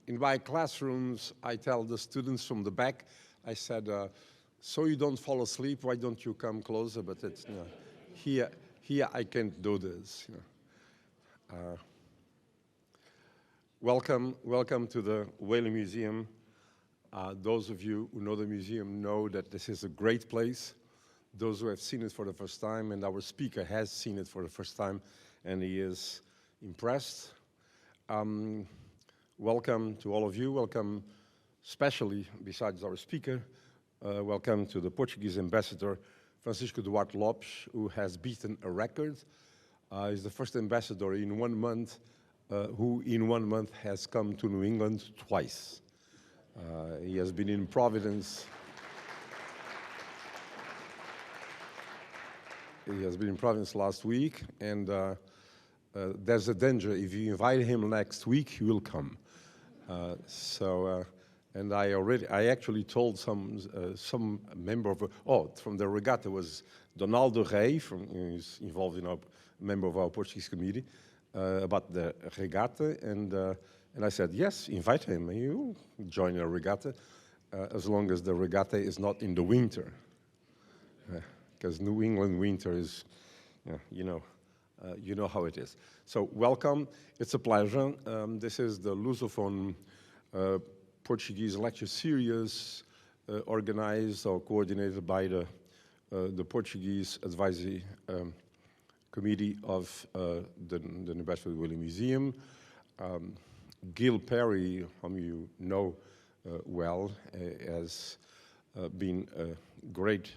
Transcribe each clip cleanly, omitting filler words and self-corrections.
In my classrooms, I tell the students from the back, I said, so you don't fall asleep, why don't you come closer? But it's, here I can't do this. Welcome to the Whaling Museum. Those of you who know the museum know that this is a great place. Those who have seen it for the first time, and our speaker has seen it for the first time, and he is impressed. Welcome to all of you. Welcome, especially, besides our speaker, welcome to the Portuguese ambassador, Francisco Duarte Lopes, who has beaten a record. He's the first ambassador in 1 month who in 1 month has come to New England twice. He has been in Providence. He has been in Providence last week, and there's a danger. If you invite him next week, he will come. And I actually told some member of, from the regatta was Donaldo Rey, who's involved in a member of our Portuguese committee, about the regatta, and I said, yes, invite him, and you join a regatta, as long as the regatta is not in the winter, because New England winter is, you know how it is. So welcome, it's a pleasure. This is the Lusophone Portuguese lecture series organized or coordinated by the Portuguese Advisory Committee of the University of Madeira Museum. Gil Perry, whom you know well, has been a great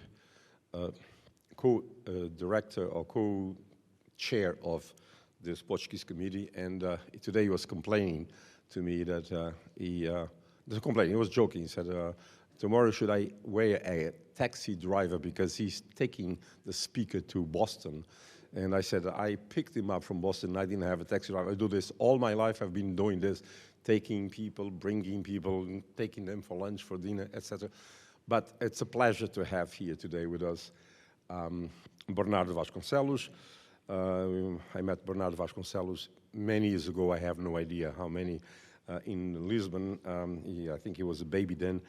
co-director or co-chair of this Portuguese committee, and today he was complaining to me that he was joking. He said, tomorrow should I wear a taxi driver because he's taking the speaker to Boston. And I said, I picked him up from Boston. I didn't have a taxi driver. I do this all my life. I've been doing this, taking people, bringing people, taking them for lunch, for dinner, etc. But it's a pleasure to have here today with us Bernardo de Vasconcelos. I met Bernardo de Vasconcelos many years ago. I have no idea how many, in Lisbon. I think he was a baby then.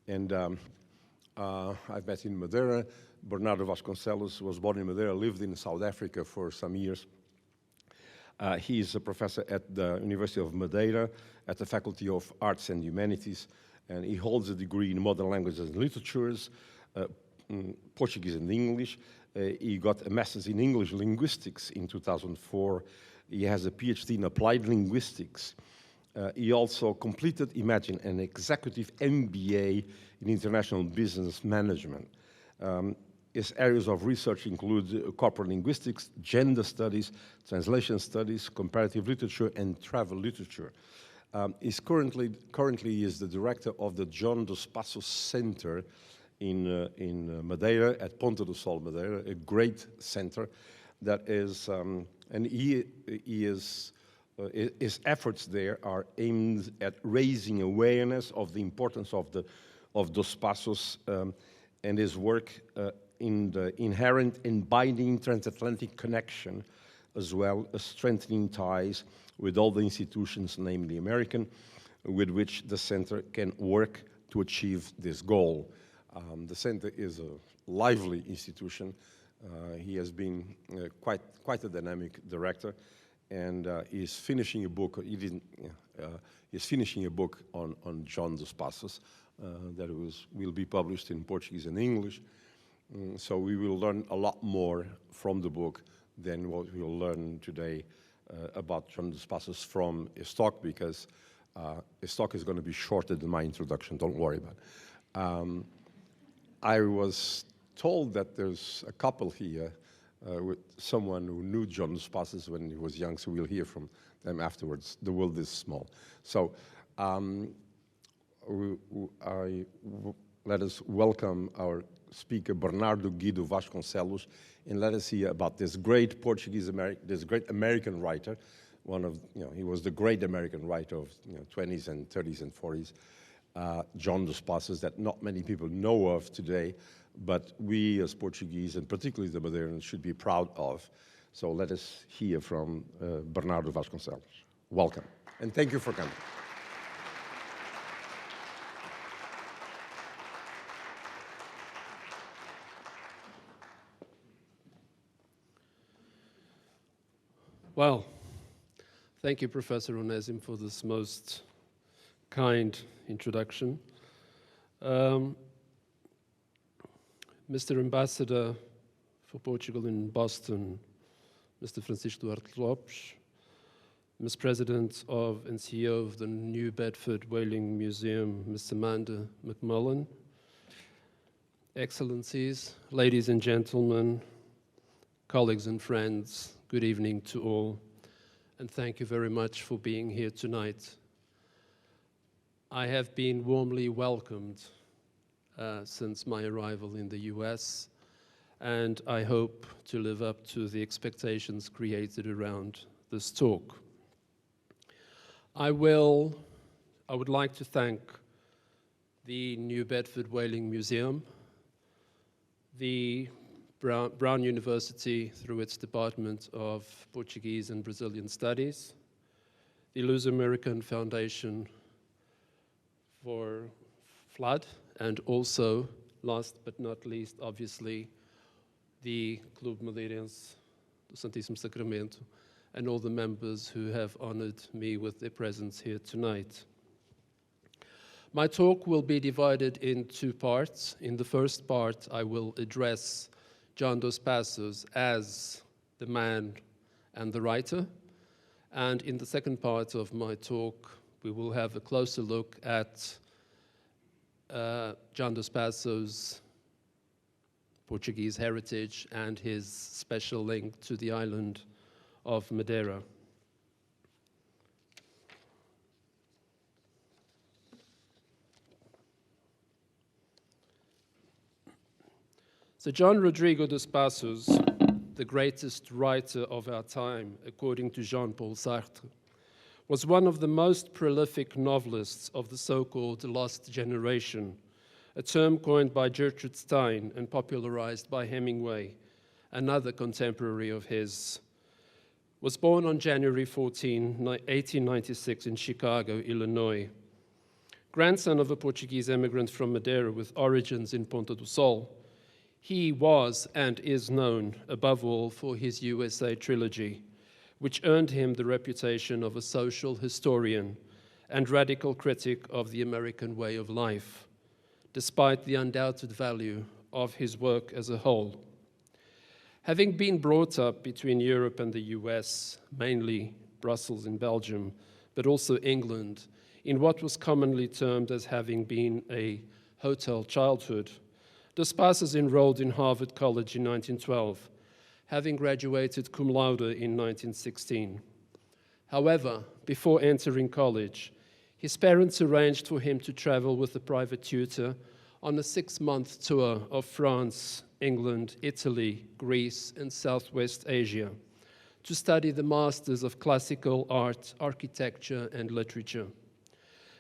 And I met in Madeira. Bernardo de Vasconcelos was born in Madeira, lived in South Africa for some years. He is a professor at the University of Madeira at the Faculty of Arts and Humanities, and he holds a degree in modern languages and literatures, Portuguese and English. He got a master's in English Linguistics in 2004. He has a PhD in Applied Linguistics. He also completed, imagine, an Executive MBA in International Business Management. His areas of research include corporate linguistics, gender studies, translation studies, comparative literature, and travel literature. He's currently is the director of the John Dos Passos Center in Madeira, at Ponta do Sol, Madeira, a great center that is, and his efforts there are aimed at raising awareness of the importance of Dos Passos and his work in the inherent and binding transatlantic connection, as well as strengthening ties with all the institutions, namely American, with which the center can work to achieve this goal. The center is a lively institution. He has been quite a dynamic director, and is finishing a book. He's finishing a book on John Dos Passos that will be published in Portuguese and English. So we will learn a lot more from the book than what we will learn today about John Dos Passos from his talk, because his talk is going to be shorter than my introduction. Don't worry about it. I was told that there's a couple here with someone who knew John Dos Passos when he was young, so we'll hear from them afterwards. The world is small. So let us welcome our speaker, Bernardo Guido Vasconcelos, and let us hear about this great this great American writer. He was the great American writer of 20s and 30s and 40s, John Dos Passos, that not many people know of today, but we as Portuguese, and particularly the Madeirans, should be proud of. So let us hear from Bernardo Vasconcelos. Welcome, and thank you for coming. Well, thank you, Professor Onésimo, for this most kind introduction. Mr. Ambassador for Portugal in Boston, Mr. Francisco Duarte Lopes, Ms. President of and CEO of the New Bedford Whaling Museum, Ms. Amanda McMullen, Excellencies, ladies and gentlemen, colleagues and friends, good evening to all, and thank you very much for being here tonight. I have been warmly welcomed since my arrival in the US, and I hope to live up to the expectations created around this talk. I would like to thank the New Bedford Whaling Museum, the Brown University through its Department of Portuguese and Brazilian Studies, the Luso-American Foundation for Flood, and also, last but not least, obviously, the Clube Madeirense do Santíssimo Sacramento, and all the members who have honored me with their presence here tonight. My talk will be divided in two parts. In the first part, I will address John Dos Passos as the man and the writer. And in the second part of my talk, we will have a closer look at John Dos Passos' Portuguese heritage and his special link to the island of Madeira. So John Rodrigo dos Passos, the greatest writer of our time, according to Jean-Paul Sartre, was one of the most prolific novelists of the so-called lost generation, a term coined by Gertrude Stein and popularized by Hemingway, another contemporary of his. Was born on January 14, 1896 in Chicago, Illinois. Grandson of a Portuguese immigrant from Madeira with origins in Ponta do Sol, he was and is known, above all, for his USA trilogy, which earned him the reputation of a social historian and radical critic of the American way of life, despite the undoubted value of his work as a whole. Having been brought up between Europe and the US, mainly Brussels and Belgium, but also England, in what was commonly termed as having been a hotel childhood, Dos Passos enrolled in Harvard College in 1912, having graduated cum laude in 1916. However, before entering college, his parents arranged for him to travel with a private tutor on a 6-month tour of France, England, Italy, Greece, and Southwest Asia to study the masters of classical art, architecture, and literature.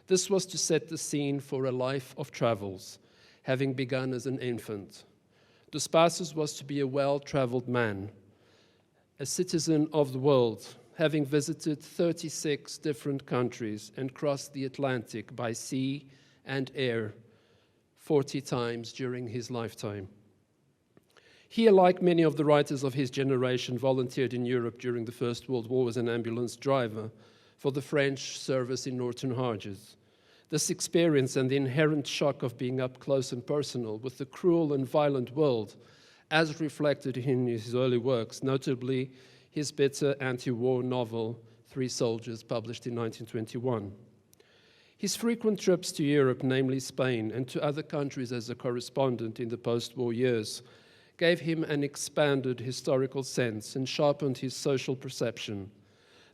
This was to set the scene for a life of travels, having begun as an infant. Dos Passos was to be a well-traveled man, a citizen of the world, having visited 36 different countries and crossed the Atlantic by sea and air 40 times during his lifetime. He, like many of the writers of his generation, volunteered in Europe during the First World War as an ambulance driver for the French service in Norton Harges. This experience and the inherent shock of being up close and personal with the cruel and violent world, as reflected in his early works, notably his bitter anti-war novel, Three Soldiers, published in 1921. His frequent trips to Europe, namely Spain, and to other countries as a correspondent in the post-war years, gave him an expanded historical sense and sharpened his social perception.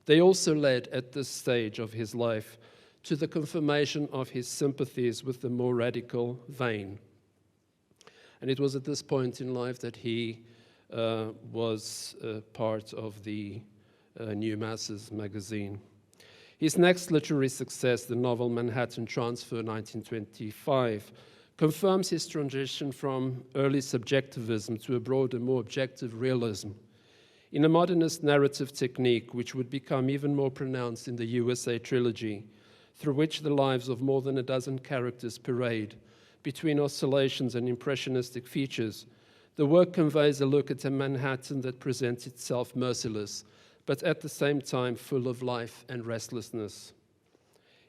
They also led, at this stage of his life, to the confirmation of his sympathies with the more radical vein. And it was at this point in life that he was part of the New Masses magazine. His next literary success, the novel Manhattan Transfer, 1925, confirms his transition from early subjectivism to a broader, more objective realism. In a modernist narrative technique, which would become even more pronounced in the USA trilogy, through which the lives of more than a dozen characters parade between oscillations and impressionistic features, the work conveys a look at a Manhattan that presents itself merciless, but at the same time full of life and restlessness.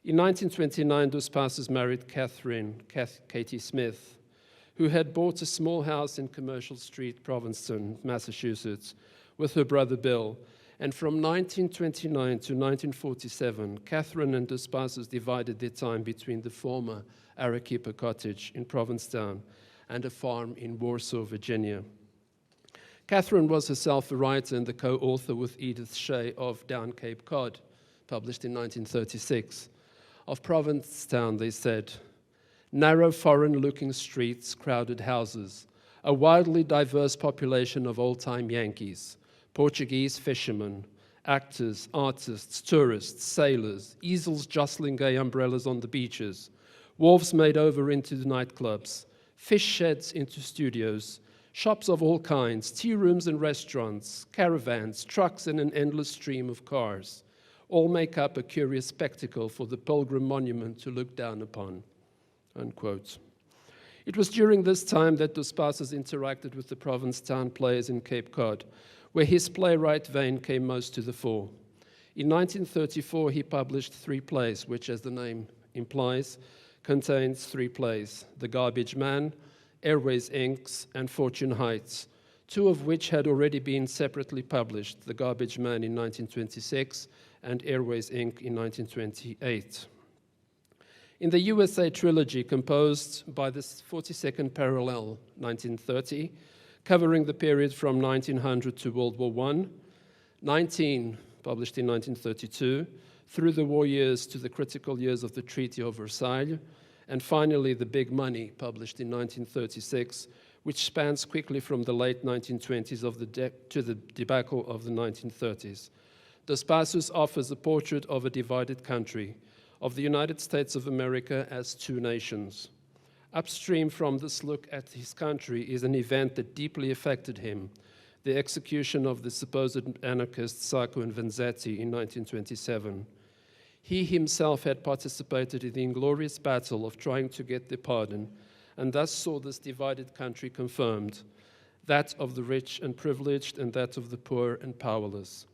In 1929, Dos Passos married Katie Smith, who had bought a small house in Commercial Street, Provincetown, Massachusetts, with her brother Bill. And from 1929 to 1947, Catherine and Dos Passos divided their time between the former Arequipa cottage in Provincetown and a farm in Warsaw, Virginia. Catherine was herself a writer and the co-author with Edith Shea of Down Cape Cod, published in 1936. Of Provincetown, they said, narrow foreign-looking streets, crowded houses, a wildly diverse population of old-time Yankees, Portuguese fishermen, actors, artists, tourists, sailors, easels jostling gay umbrellas on the beaches, wharves made over into the nightclubs, fish sheds into studios, shops of all kinds, tea rooms and restaurants, caravans, trucks, and an endless stream of cars, all make up a curious spectacle for the pilgrim monument to look down upon, unquote. It was during this time that Dos Passos interacted with the Provincetown players in Cape Cod, where his playwright vein came most to the fore. In 1934, he published 3 plays, which, as the name implies, contains 3 plays, The Garbage Man, Airways Inc., and Fortune Heights, 2 of which had already been separately published, The Garbage Man in 1926 and Airways Inc. in 1928. In the USA trilogy, composed by the 42nd Parallel, 1930, covering the period from 1900 to World War I, 19, published in 1932, through the war years to the critical years of the Treaty of Versailles, and finally The Big Money, published in 1936, which spans quickly from the late 1920s to the debacle of the 1930s. Dos Passos offers a portrait of a divided country, of the United States of America as 2 nations. Upstream from this look at his country is an event that deeply affected him, the execution of the supposed anarchist Sacco and Vanzetti in 1927. He himself had participated in the inglorious battle of trying to get their pardon, and thus saw this divided country confirmed, that of the rich and privileged and that of the poor and powerless.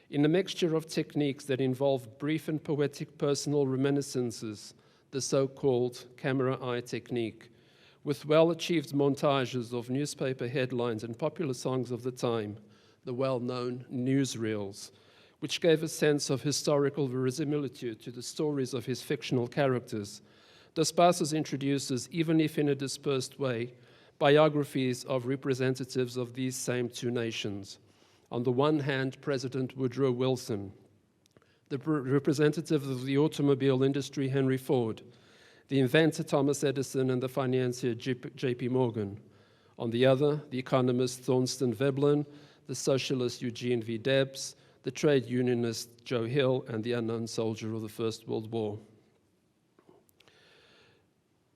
In a mixture of techniques that involve brief and poetic personal reminiscences, the so-called camera eye technique, with well-achieved montages of newspaper headlines and popular songs of the time, the well-known newsreels, which gave a sense of historical verisimilitude to the stories of his fictional characters. Dos Passos introduces, even if in a dispersed way, biographies of representatives of these same 2 nations. On the one hand, President Woodrow Wilson, the representative of the automobile industry, Henry Ford, the inventor Thomas Edison, and the financier J.P. Morgan. On the other, the economist Thorstein Veblen, the socialist Eugene V. Debs, the trade unionist Joe Hill, and the unknown soldier of the First World War.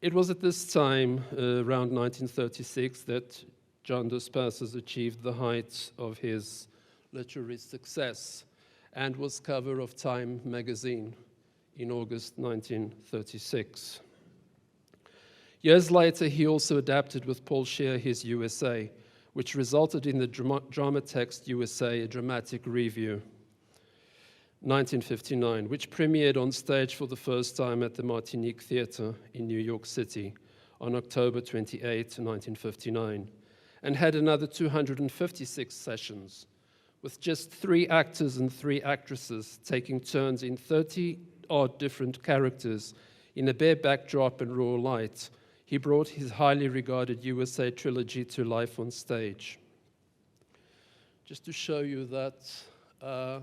It was at this time, around 1936, that John Dos Passos achieved the height of his literary success and was cover of Time magazine in August 1936. Years later, he also adapted with Paul Scheer his USA, which resulted in the drama text USA, a dramatic review, 1959, which premiered on stage for the first time at the Martinique Theatre in New York City on October 28, 1959, and had another 256 sessions, with just 3 actors and 3 actresses taking turns in 30-odd different characters in a bare backdrop and raw light. He brought his highly regarded USA trilogy to life on stage. Just to show you that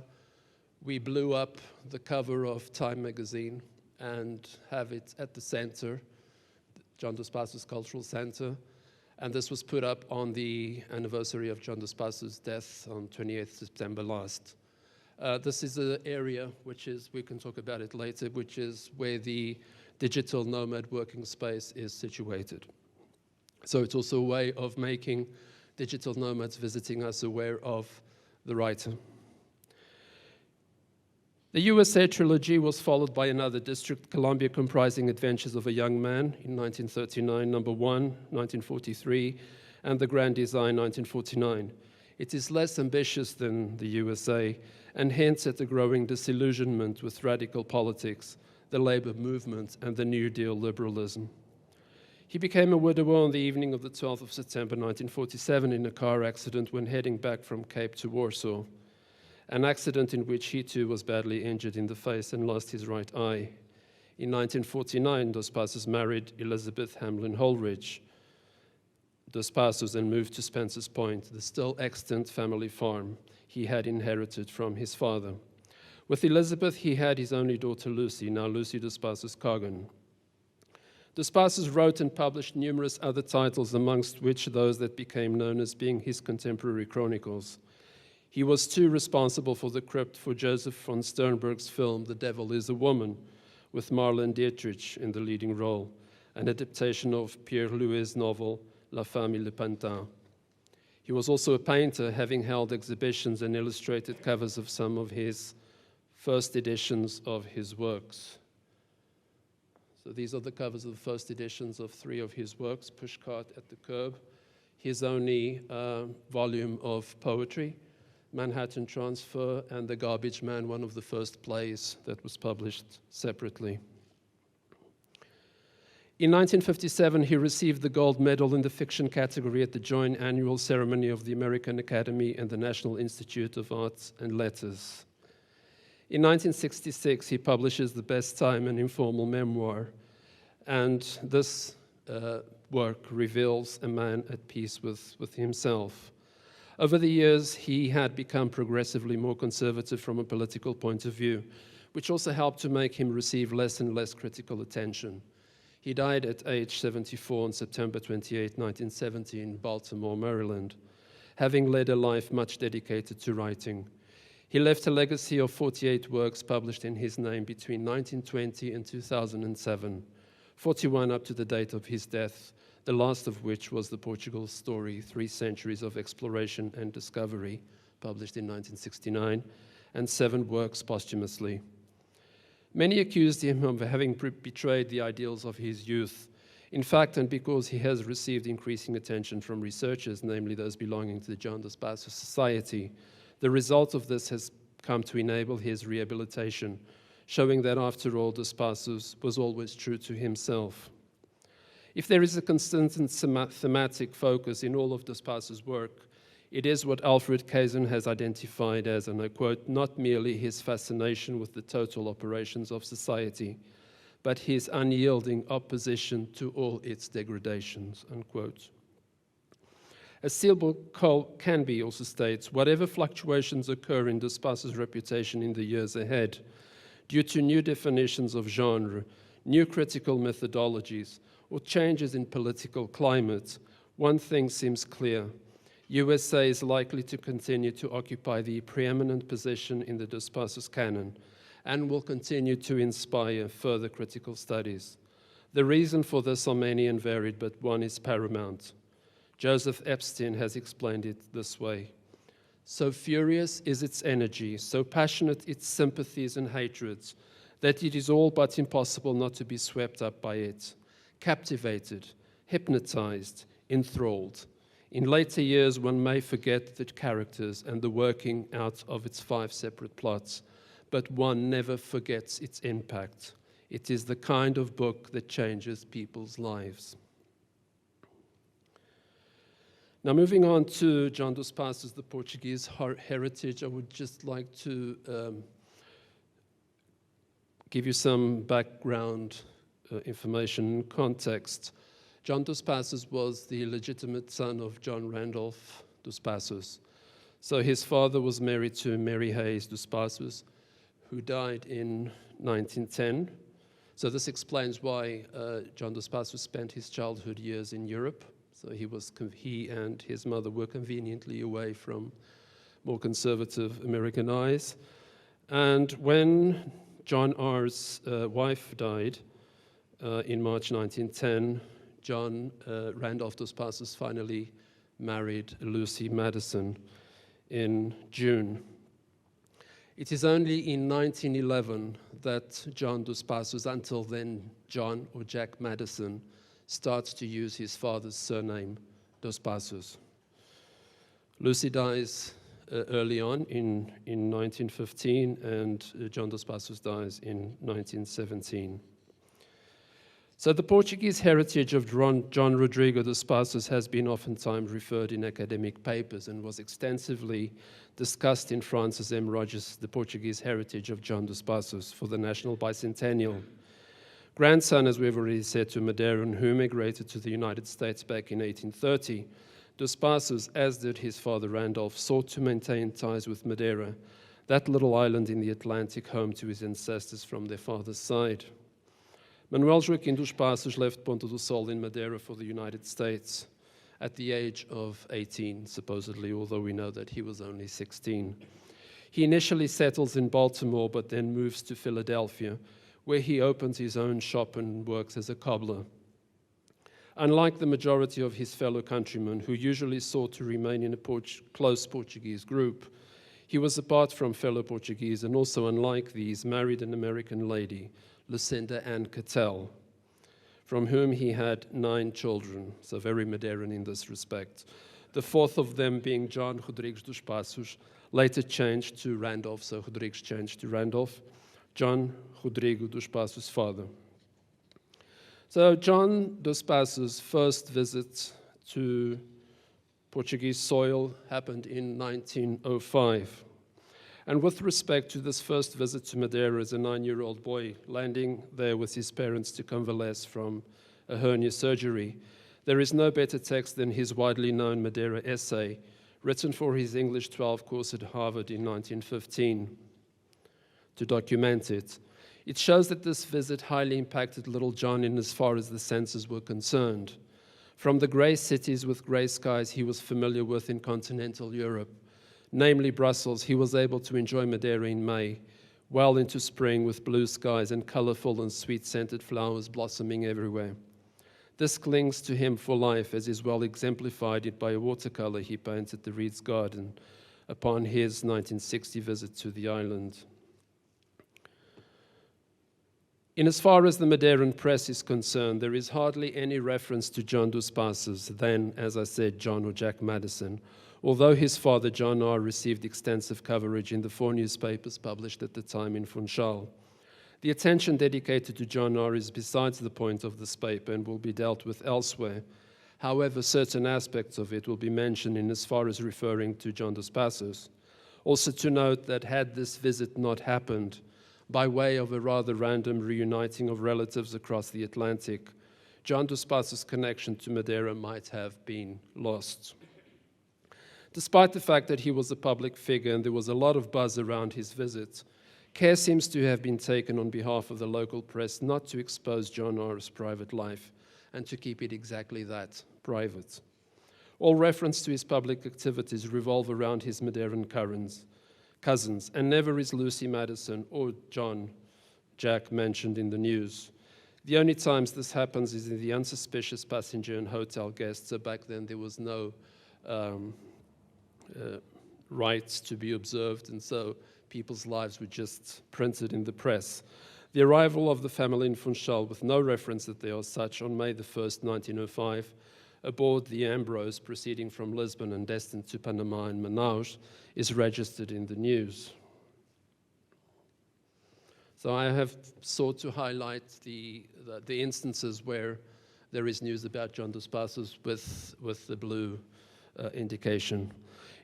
we blew up the cover of Time magazine and have it at the center, John Dos Passos Cultural Center. And this was put up on the anniversary of John Dos Passos' death on 28th September last. This is an area which is, we can talk about it later, which is where the digital nomad working space is situated. So it's also a way of making digital nomads visiting us aware of the writer. The USA trilogy was followed by another District Columbia comprising Adventures of a Young Man in 1939, Number 1, 1943, and The Grand Design, 1949. It is less ambitious than the USA and hints at the growing disillusionment with radical politics, the labor movement, and the New Deal liberalism. He became a widower on the evening of the 12th of September 1947 in a car accident when heading back from Cape to Warsaw, an accident in which he too was badly injured in the face and lost his right eye. In 1949, Dos Passos married Elizabeth Hamlin Holridge Dos Passos and moved to Spencer's Point, the still extant family farm he had inherited from his father. With Elizabeth, he had his only daughter Lucy, now Lucy Dos Passos Kagan. Dos Passos wrote and published numerous other titles, amongst which those that became known as being his contemporary chronicles. He was too responsible for the crypt for Joseph von Sternberg's film The Devil is a Woman, with Marlene Dietrich in the leading role, an adaptation of Pierre Louis' novel La Femme et le Pantin. He was also a painter, having held exhibitions and illustrated covers of some of his first editions of his works. So these are the covers of the first editions of 3 of his works: Pushcart at the Curb, his only volume of poetry, Manhattan Transfer, and The Garbage Man, one of the first plays that was published separately. In 1957, he received the gold medal in the fiction category at the joint annual ceremony of the American Academy and the National Institute of Arts and Letters. In 1966, he publishes The Best Time, an informal memoir, and this work reveals a man at peace with himself. Over the years, he had become progressively more conservative from a political point of view, which also helped to make him receive less and less critical attention. He died at age 74 on September 28, 1970, in Baltimore, Maryland, having led a life much dedicated to writing. He left a legacy of 48 works published in his name between 1920 and 2007, 41 up to the date of his death, the last of which was the Portugal Story, 3 Centuries of Exploration and Discovery, published in 1969, and 7 works posthumously. Many accused him of having betrayed the ideals of his youth. In fact, and because he has received increasing attention from researchers, namely those belonging to the John Dos Passos Society, the result of this has come to enable his rehabilitation, showing that after all, Dos Passos was always true to himself. If there is a constant thematic focus in all of Dos Passos' work, it is what Alfred Kazin has identified as, and I quote, not merely his fascination with the total operations of society, but his unyielding opposition to all its degradations, unquote. As Steelbook Canby also states, whatever fluctuations occur in Dos Passos' reputation in the years ahead, due to new definitions of genre, new critical methodologies, or changes in political climate, one thing seems clear. USA is likely to continue to occupy the preeminent position in the Dos Passos canon and will continue to inspire further critical studies. The reason for this are many and varied, but one is paramount. Joseph Epstein has explained it this way. So furious is its energy, so passionate its sympathies and hatreds, that it is all but impossible not to be swept up by it, captivated, hypnotized, enthralled. In later years, one may forget the characters and the working out of its 5 separate plots, but one never forgets its impact. It is the kind of book that changes people's lives. Now, moving on to John Dos Passos, the Portuguese heritage, I would just like to give you some background information and context. John Dos Passos was the illegitimate son of John Randolph Dos Passos. So his father was married to Mary Hayes Dos Passos, who died in 1910. So this explains why John Dos Passos spent his childhood years in Europe. So he and his mother were conveniently away from more conservative American eyes. And when John R.'s wife died in March 1910, John Randolph Dos Passos finally married Lucy Madison in June. It is only in 1911 that John Dos Passos, until then John or Jack Madison, starts to use his father's surname, Dos Passos. Lucy dies early on in 1915, and John Dos Passos dies in 1917. So the Portuguese heritage of John Rodrigo dos Passos has been oftentimes referred in academic papers and was extensively discussed in Francis M. Rogers' The Portuguese Heritage of John dos Passos for the National Bicentennial. Grandson, as we've already said, to Madeira, who migrated to the United States back in 1830, Dos Passos, as did his father Randolph, sought to maintain ties with Madeira, that little island in the Atlantic home to his ancestors from their father's side. Manuel Joaquim dos Passos left Ponta do Sol in Madeira for the United States at the age of 18, supposedly, although we know that he was only 16. He initially settles in Baltimore, but then moves to Philadelphia, where he opens his own shop and works as a cobbler. Unlike the majority of his fellow countrymen, who usually sought to remain in a close Portuguese group, he was apart from fellow Portuguese, and also, unlike these, married an American lady, Lucinda Ann Cattell, from whom he had 9 children, so very Madeiran in this respect. The fourth of them being John Rodrigues dos Passos, later changed to Randolph, so Rodrigues changed to Randolph, John Rodrigo dos Passos' father. So John Dos Passos' first visit to Portuguese soil happened in 1905. And with respect to this first visit to Madeira as a 9-year-old boy, landing there with his parents to convalesce from a hernia surgery, there is no better text than his widely known Madeira essay, written for his English 12 course at Harvard in 1915, to document it. It shows that this visit highly impacted little John in as far as the senses were concerned. From the grey cities with grey skies he was familiar with in continental Europe, namely Brussels, he was able to enjoy Madeira in May, well into spring with blue skies and colorful and sweet-scented flowers blossoming everywhere. This clings to him for life, as is well exemplified by a watercolor he painted the Reed's Garden upon his 1960 visit to the island. In as far as the Madeiran press is concerned, there is hardly any reference to John Dos Passos, then, as I said, John or Jack Madison, although his father, John R., received extensive coverage in the 4 newspapers published at the time in Funchal. The attention dedicated to John R. is besides the point of this paper and will be dealt with elsewhere. However, certain aspects of it will be mentioned in as far as referring to John Dos Passos. Also to note that had this visit not happened, by way of a rather random reuniting of relatives across the Atlantic, John Dos Passos' connection to Madeira might have been lost. Despite the fact that he was a public figure and there was a lot of buzz around his visit, care seems to have been taken on behalf of the local press not to expose John R.'s private life and to keep it exactly that, private. All reference to his public activities revolve around his Madeiran cousins, and never is Lucy Madison or Jack mentioned in the news. The only times this happens is in the unsuspicious passenger and hotel guests, so back then there was no rights to be observed, and so people's lives were just printed in the press. The arrival of the family in Funchal, with no reference that they are such, on May the 1st, 1905, aboard the Ambrose proceeding from Lisbon and destined to Panama and Manaus, is registered in the news. So I have sought to highlight the instances where there is news about John Dos Passos with the blue indication.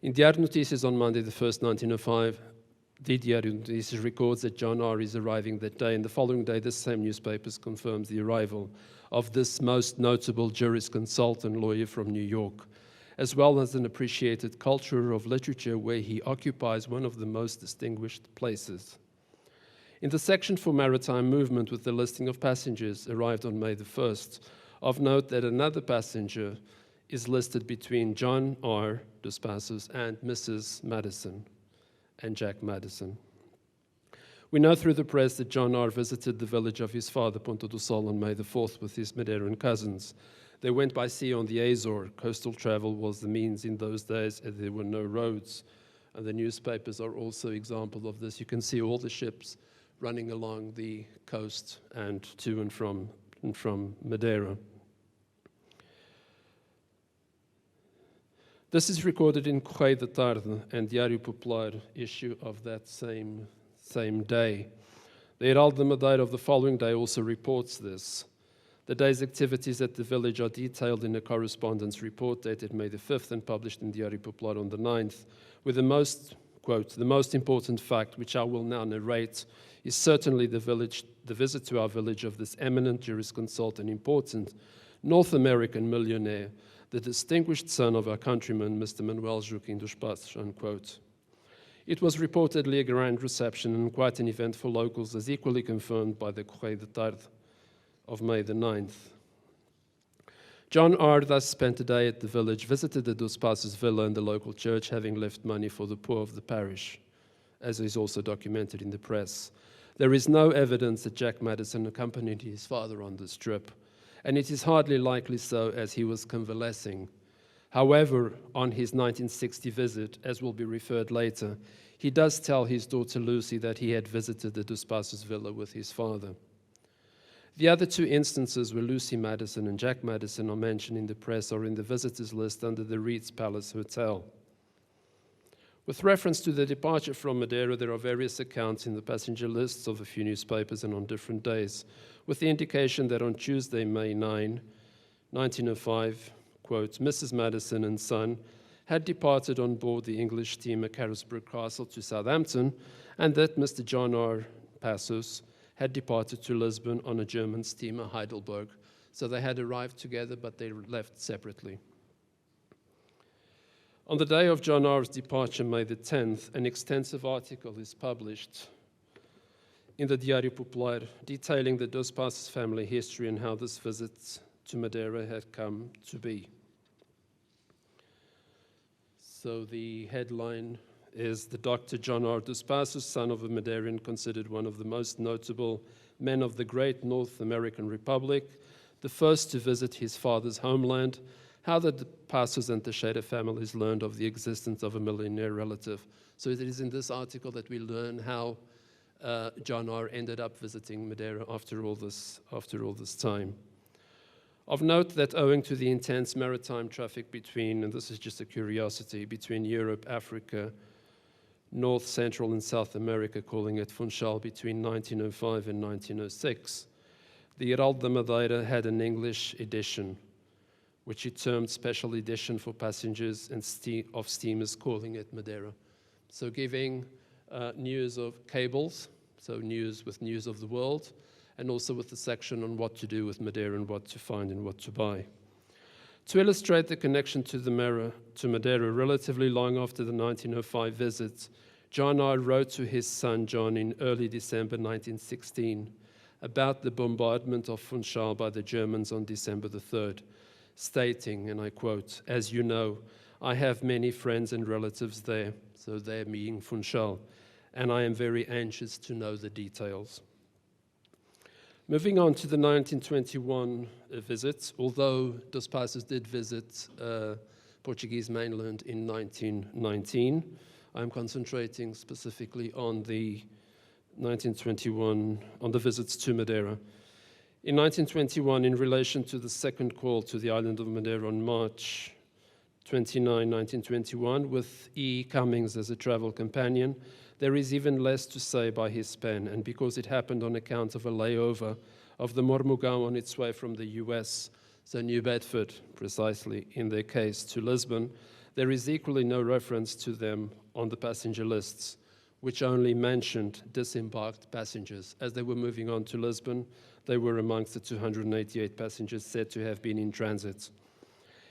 In Diário de Notícias on Monday the 1st, 1905, the Diário de Notícias records that John R. is arriving that day, and the following day this same newspaper confirms the arrival of this most notable jurisconsultant lawyer from New York, as well as an appreciated culture of literature where he occupies one of the most distinguished places. In the section for maritime movement with the listing of passengers arrived on May the 1st, of note that another passenger is listed between John R. Dos Passos and Mrs. Madison and Jack Madison. We know through the press that John R. visited the village of his father, Ponta do Sol, on May the 4th with his Madeiran cousins. They went by sea on the Azores. Coastal travel was the means in those days, as there were no roads. And the newspapers are also example of this. You can see all the ships running along the coast and to and from Madeira. This is recorded in Correio da Tarde and Diário Popular issue of that same day. The Heraldo de Madeira of the following day also reports this. The day's activities at the village are detailed in a correspondence report dated May the 5th and published in Diário Popular on the 9th, with the most, quote, the most important fact, which I will now narrate, is certainly the visit to our village of this eminent jurisconsult and important North American millionaire, the distinguished son of our countryman, Mr. Manuel Joaquim dos Passos, unquote. It was reportedly a grand reception and quite an event for locals, as equally confirmed by the Correio da Tarde of May the 9th. John R. thus spent a day at the village, visited the Dos Passos villa and the local church, having left money for the poor of the parish, as is also documented in the press. There is no evidence that Jack Madison accompanied his father on this trip, and it is hardly likely so, as he was convalescing. However, on his 1960 visit, as will be referred later, he does tell his daughter Lucy that he had visited the Dos Passos villa with his father. The other two instances where Lucy Madison and Jack Madison are mentioned in the press are in the visitors list under the Reed's Palace Hotel. With reference to the departure from Madeira, there are various accounts in the passenger lists of a few newspapers and on different days, with the indication that on Tuesday, May 9, 1905, quote, Mrs. Madison and son had departed on board the English steamer Carisbrooke Castle to Southampton, and that Mr. John R. Passos had departed to Lisbon on a German steamer Heidelberg. So they had arrived together, but they left separately. On the day of John R.'s departure, May the 10th, an extensive article is published in the Diário Popular detailing the Dos Passos family history and how this visit to Madeira had come to be. So the headline is the Dr. John R. Dos Passos, son of a Madeiran, considered one of the most notable men of the great North American Republic, the first to visit his father's homeland, how the Passos and Teixeira families learned of the existence of a millionaire relative. So it is in this article that we learn how John R. ended up visiting Madeira after all this time. Of note that owing to the intense maritime traffic between, and this is just a curiosity, between Europe, Africa, North, Central, and South America, calling it Funchal, between 1905 and 1906, the Heraldo de Madeira had an English edition, which it termed Special Edition for Passengers and of Steamers, calling it Madeira. So giving news of cables, so news of the world, and also with the section on what to do with Madeira and what to find and what to buy. To illustrate the connection to Madeira, relatively long after the 1905 visit, John R. wrote to his son John in early December 1916 about the bombardment of Funchal by the Germans on December the 3rd, stating, and I quote, "As you know, I have many friends and relatives there," so there being Funchal, "and I am very anxious to know the details." Moving on to the 1921 visit, although Dos Passos did visit Portuguese mainland in 1919, I'm concentrating specifically on the 1921, on the visits to Madeira. In 1921, in relation to the second call to the island of Madeira on March 29, 1921, with E. Cummings as a travel companion, there is even less to say by his pen, and because it happened on account of a layover of the Mormugão on its way from the US, so New Bedford, precisely in their case, to Lisbon, there is equally no reference to them on the passenger lists, which only mentioned disembarked passengers. As they were moving on to Lisbon, they were amongst the 288 passengers said to have been in transit.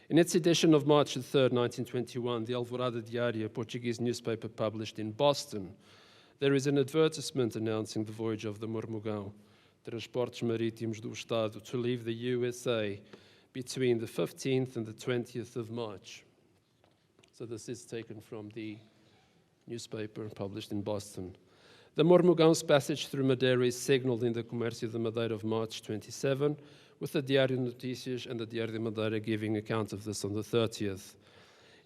In its edition of March 3rd, 1921, the Alvorada Diária, a Portuguese newspaper published in Boston, there is an advertisement announcing the voyage of the Mormugão, Transportes Marítimos do Estado, to leave the USA between the 15th and the 20th of March. So this is taken from the newspaper published in Boston. The Mormugão's passage through Madeira is signaled in the Comércio de Madeira of March 27, with the Diário Notícias and the Diário de Madeira giving account of this on the 30th.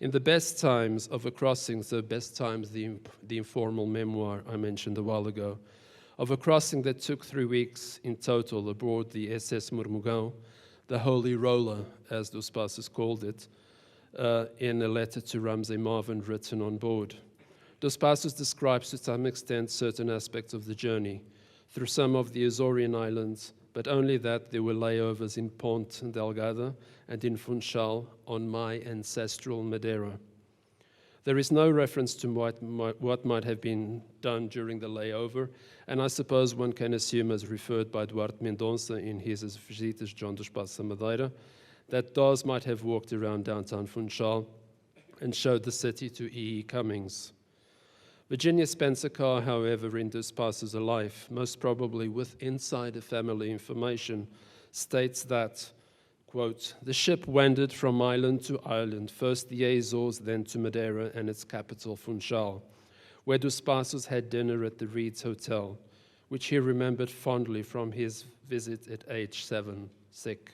In the best times of a crossing, so best times, the informal memoir I mentioned a while ago, of a crossing that took 3 weeks in total aboard the SS Mormugão, the Holy Roller, as Dos Passos called it, in a letter to Ramsay Marvin written on board. Dos Passos describes to some extent certain aspects of the journey through some of the Azorian islands, but only that there were layovers in Ponte Delgada and in Funchal on my ancestral Madeira. There is no reference to what might have been done during the layover, and I suppose one can assume, as referred by Duarte Mendonça in his As Visitas John Dos Passos a Madeira, that Dos might have walked around downtown Funchal and showed the city to E. E. Cummings. Virginia Spencer Carr, however, in Dos Passos' life, most probably with insider family information, states that, quote, the ship wandered from island to island, first the Azores, then to Madeira and its capital, Funchal, where Dos Passos had dinner at the Reed's Hotel, which he remembered fondly from his visit at age 7, sick,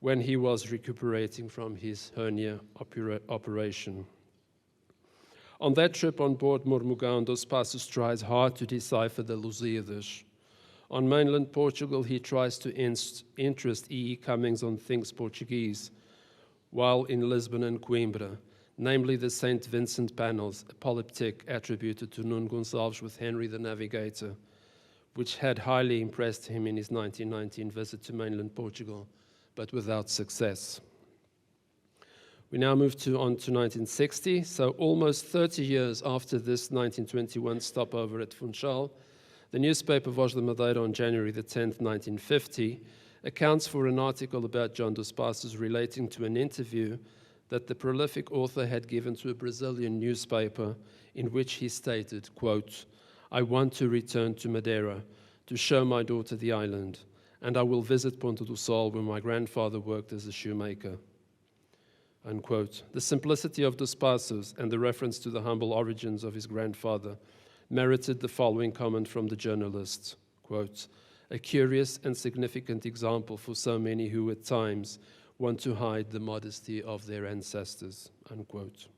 when he was recuperating from his hernia operation. On that trip on board Mormugão, Dos Passos tries hard to decipher the Lusíadas. On mainland Portugal, he tries to interest E. E. Cummings on things Portuguese, while in Lisbon and Coimbra, namely the St. Vincent panels, a polyptych attributed to Nuno Gonçalves with Henry the Navigator, which had highly impressed him in his 1919 visit to mainland Portugal, but without success. We now move on to 1960, so almost 30 years after this 1921 stopover at Funchal, the newspaper Voz da Madeira on January the 10th, 1950, accounts for an article about John Dos Passos relating to an interview that the prolific author had given to a Brazilian newspaper in which he stated, quote, I want to return to Madeira to show my daughter the island, and I will visit Ponta do Sol where my grandfather worked as a shoemaker. Unquote. The simplicity of Dos Passos and the reference to the humble origins of his grandfather merited the following comment from the journalist, quote, a curious and significant example for so many who at times want to hide the modesty of their ancestors, unquote.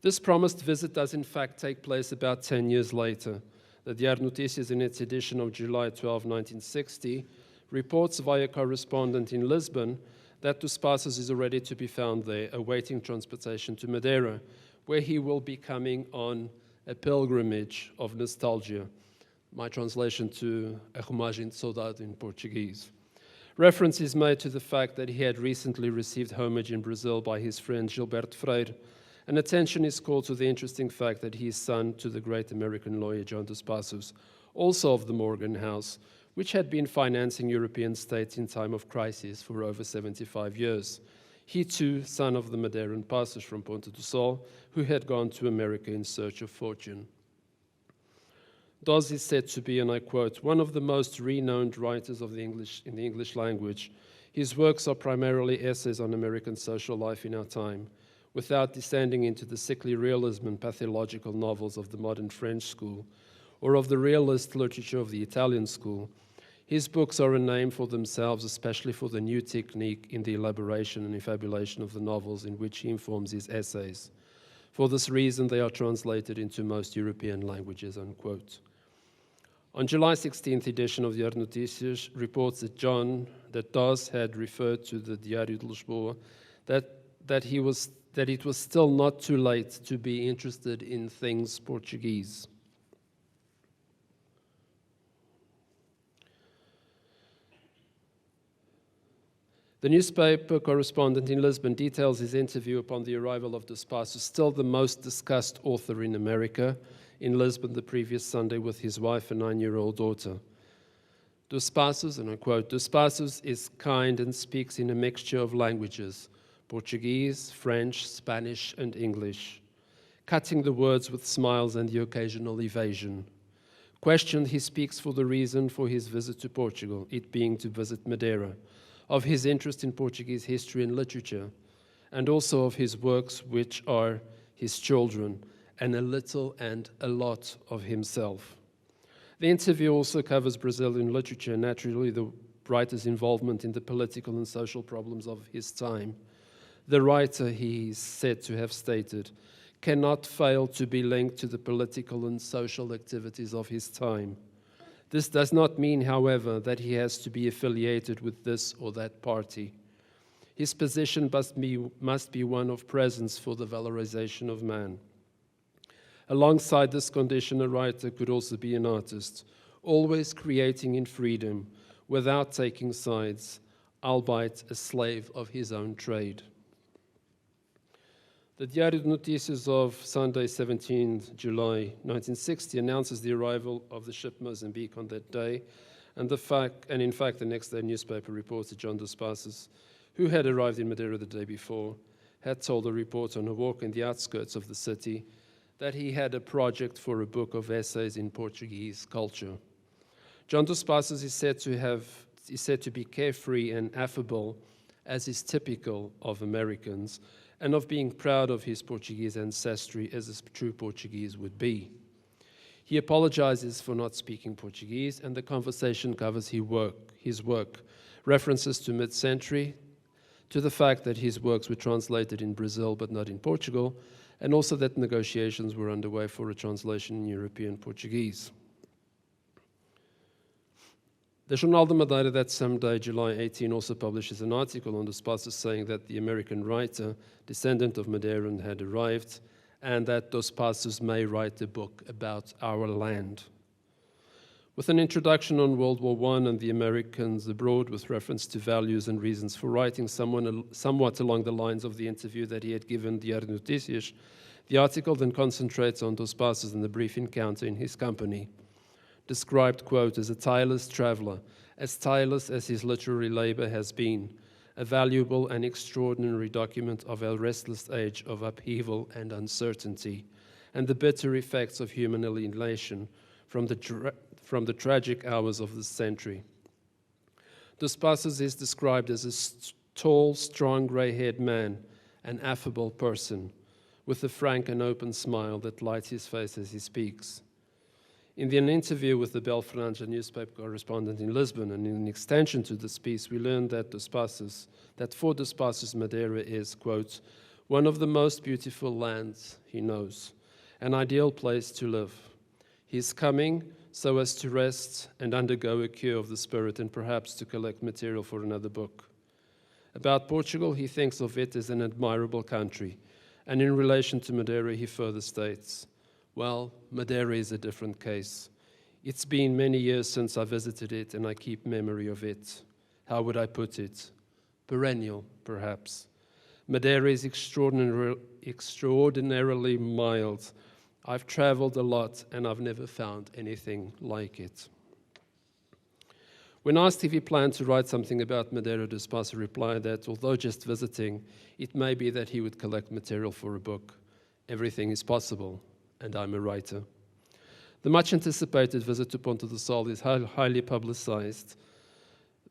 This promised visit does in fact take place about 10 years later. The Diário Notícias, in its edition of July 12, 1960, reports via correspondent in Lisbon that Dos Passos is already to be found there, awaiting transportation to Madeira, where he will be coming on a pilgrimage of nostalgia, my translation to a romagem de saudade in Portuguese. Reference is made to the fact that he had recently received homage in Brazil by his friend Gilberto Freire, and attention is called to the interesting fact that he is son to the great American lawyer John Dos Passos, also of the Morgan House, which had been financing European states in time of crisis for over 75 years. He too, son of the Madeiran Passos from Ponta do Sol, who had gone to America in search of fortune. Dos is said to be, and I quote, one of the most renowned writers in the English language. His works are primarily essays on American social life in our time, without descending into the sickly realism and pathological novels of the modern French school, or of the realist literature of the Italian school. His books are a name for themselves, especially for the new technique in the elaboration and effabulation of the novels in which he informs his essays. For this reason, they are translated into most European languages, unquote. On July 16th edition of Diário Notícias reports that Dos had referred to the Diário de Lisboa that it was still not too late to be interested in things Portuguese. The newspaper correspondent in Lisbon details his interview upon the arrival of Dos Passos, still the most discussed author in America, in Lisbon the previous Sunday with his wife and 9-year-old daughter. Dos Passos, and I quote, Dos Passos is kind and speaks in a mixture of languages, Portuguese, French, Spanish, and English, cutting the words with smiles and the occasional evasion. Questioned, he speaks for the reason for his visit to Portugal, it being to visit Madeira, of his interest in Portuguese history and literature, and also of his works, which are his children, and a little and a lot of himself. The interview also covers Brazilian literature, and naturally the writer's involvement in the political and social problems of his time. The writer, he is said to have stated, cannot fail to be linked to the political and social activities of his time. This does not mean, however, that he has to be affiliated with this or that party. His position must be one of presence for the valorization of man. Alongside this condition, a writer could also be an artist, always creating in freedom, without taking sides, albeit a slave of his own trade. The Diário de Notícias of Sunday, 17 July 1960, announces the arrival of the ship Mozambique on that day, and in fact, the next day newspaper reporter John Dos Passos, who had arrived in Madeira the day before, had told a reporter on a walk in the outskirts of the city that he had a project for a book of essays in Portuguese culture. John Dos Passos is said to be carefree and affable, as is typical of Americans, and of being proud of his Portuguese ancestry, as a true Portuguese would be. He apologizes for not speaking Portuguese, and the conversation covers his work, references to mid-century, to the fact that his works were translated in Brazil but not in Portugal, and also that negotiations were underway for a translation in European Portuguese. The Jornal de Madeira that same day, July 18, also publishes an article on Dos Passos saying that the American writer, descendant of Madeiran, had arrived, and that Dos Passos may write a book about our land. With an introduction on World War I and the Americans abroad, with reference to values and reasons for writing, somewhat along the lines of the interview that he had given Diário de Notícias, the article then concentrates on Dos Passos and the brief encounter in his company. Described, quote, as a tireless traveler, as tireless as his literary labor has been, a valuable and extraordinary document of our restless age of upheaval and uncertainty, and the bitter effects of human alienation from the tragic hours of this century. Dos Passos is described as a tall, strong, grey-haired man, an affable person, with a frank and open smile that lights his face as he speaks. In an interview with the Belfranja newspaper correspondent in Lisbon, and in an extension to this piece, we learned that for Dos Passos, Madeira is, quote, one of the most beautiful lands he knows, an ideal place to live. He is coming so as to rest and undergo a cure of the spirit, and perhaps to collect material for another book. About Portugal, he thinks of it as an admirable country, and in relation to Madeira, he further states, well, Madeira is a different case. It's been many years since I visited it, and I keep memory of it. How would I put it? Perennial, perhaps. Madeira is extraordinarily mild. I've traveled a lot, and I've never found anything like it. When asked if he planned to write something about Madeira, Dos Passos replied that, although just visiting, it may be that he would collect material for a book. Everything is possible, and I'm a writer. The much-anticipated visit to Ponta do Sol is highly publicized.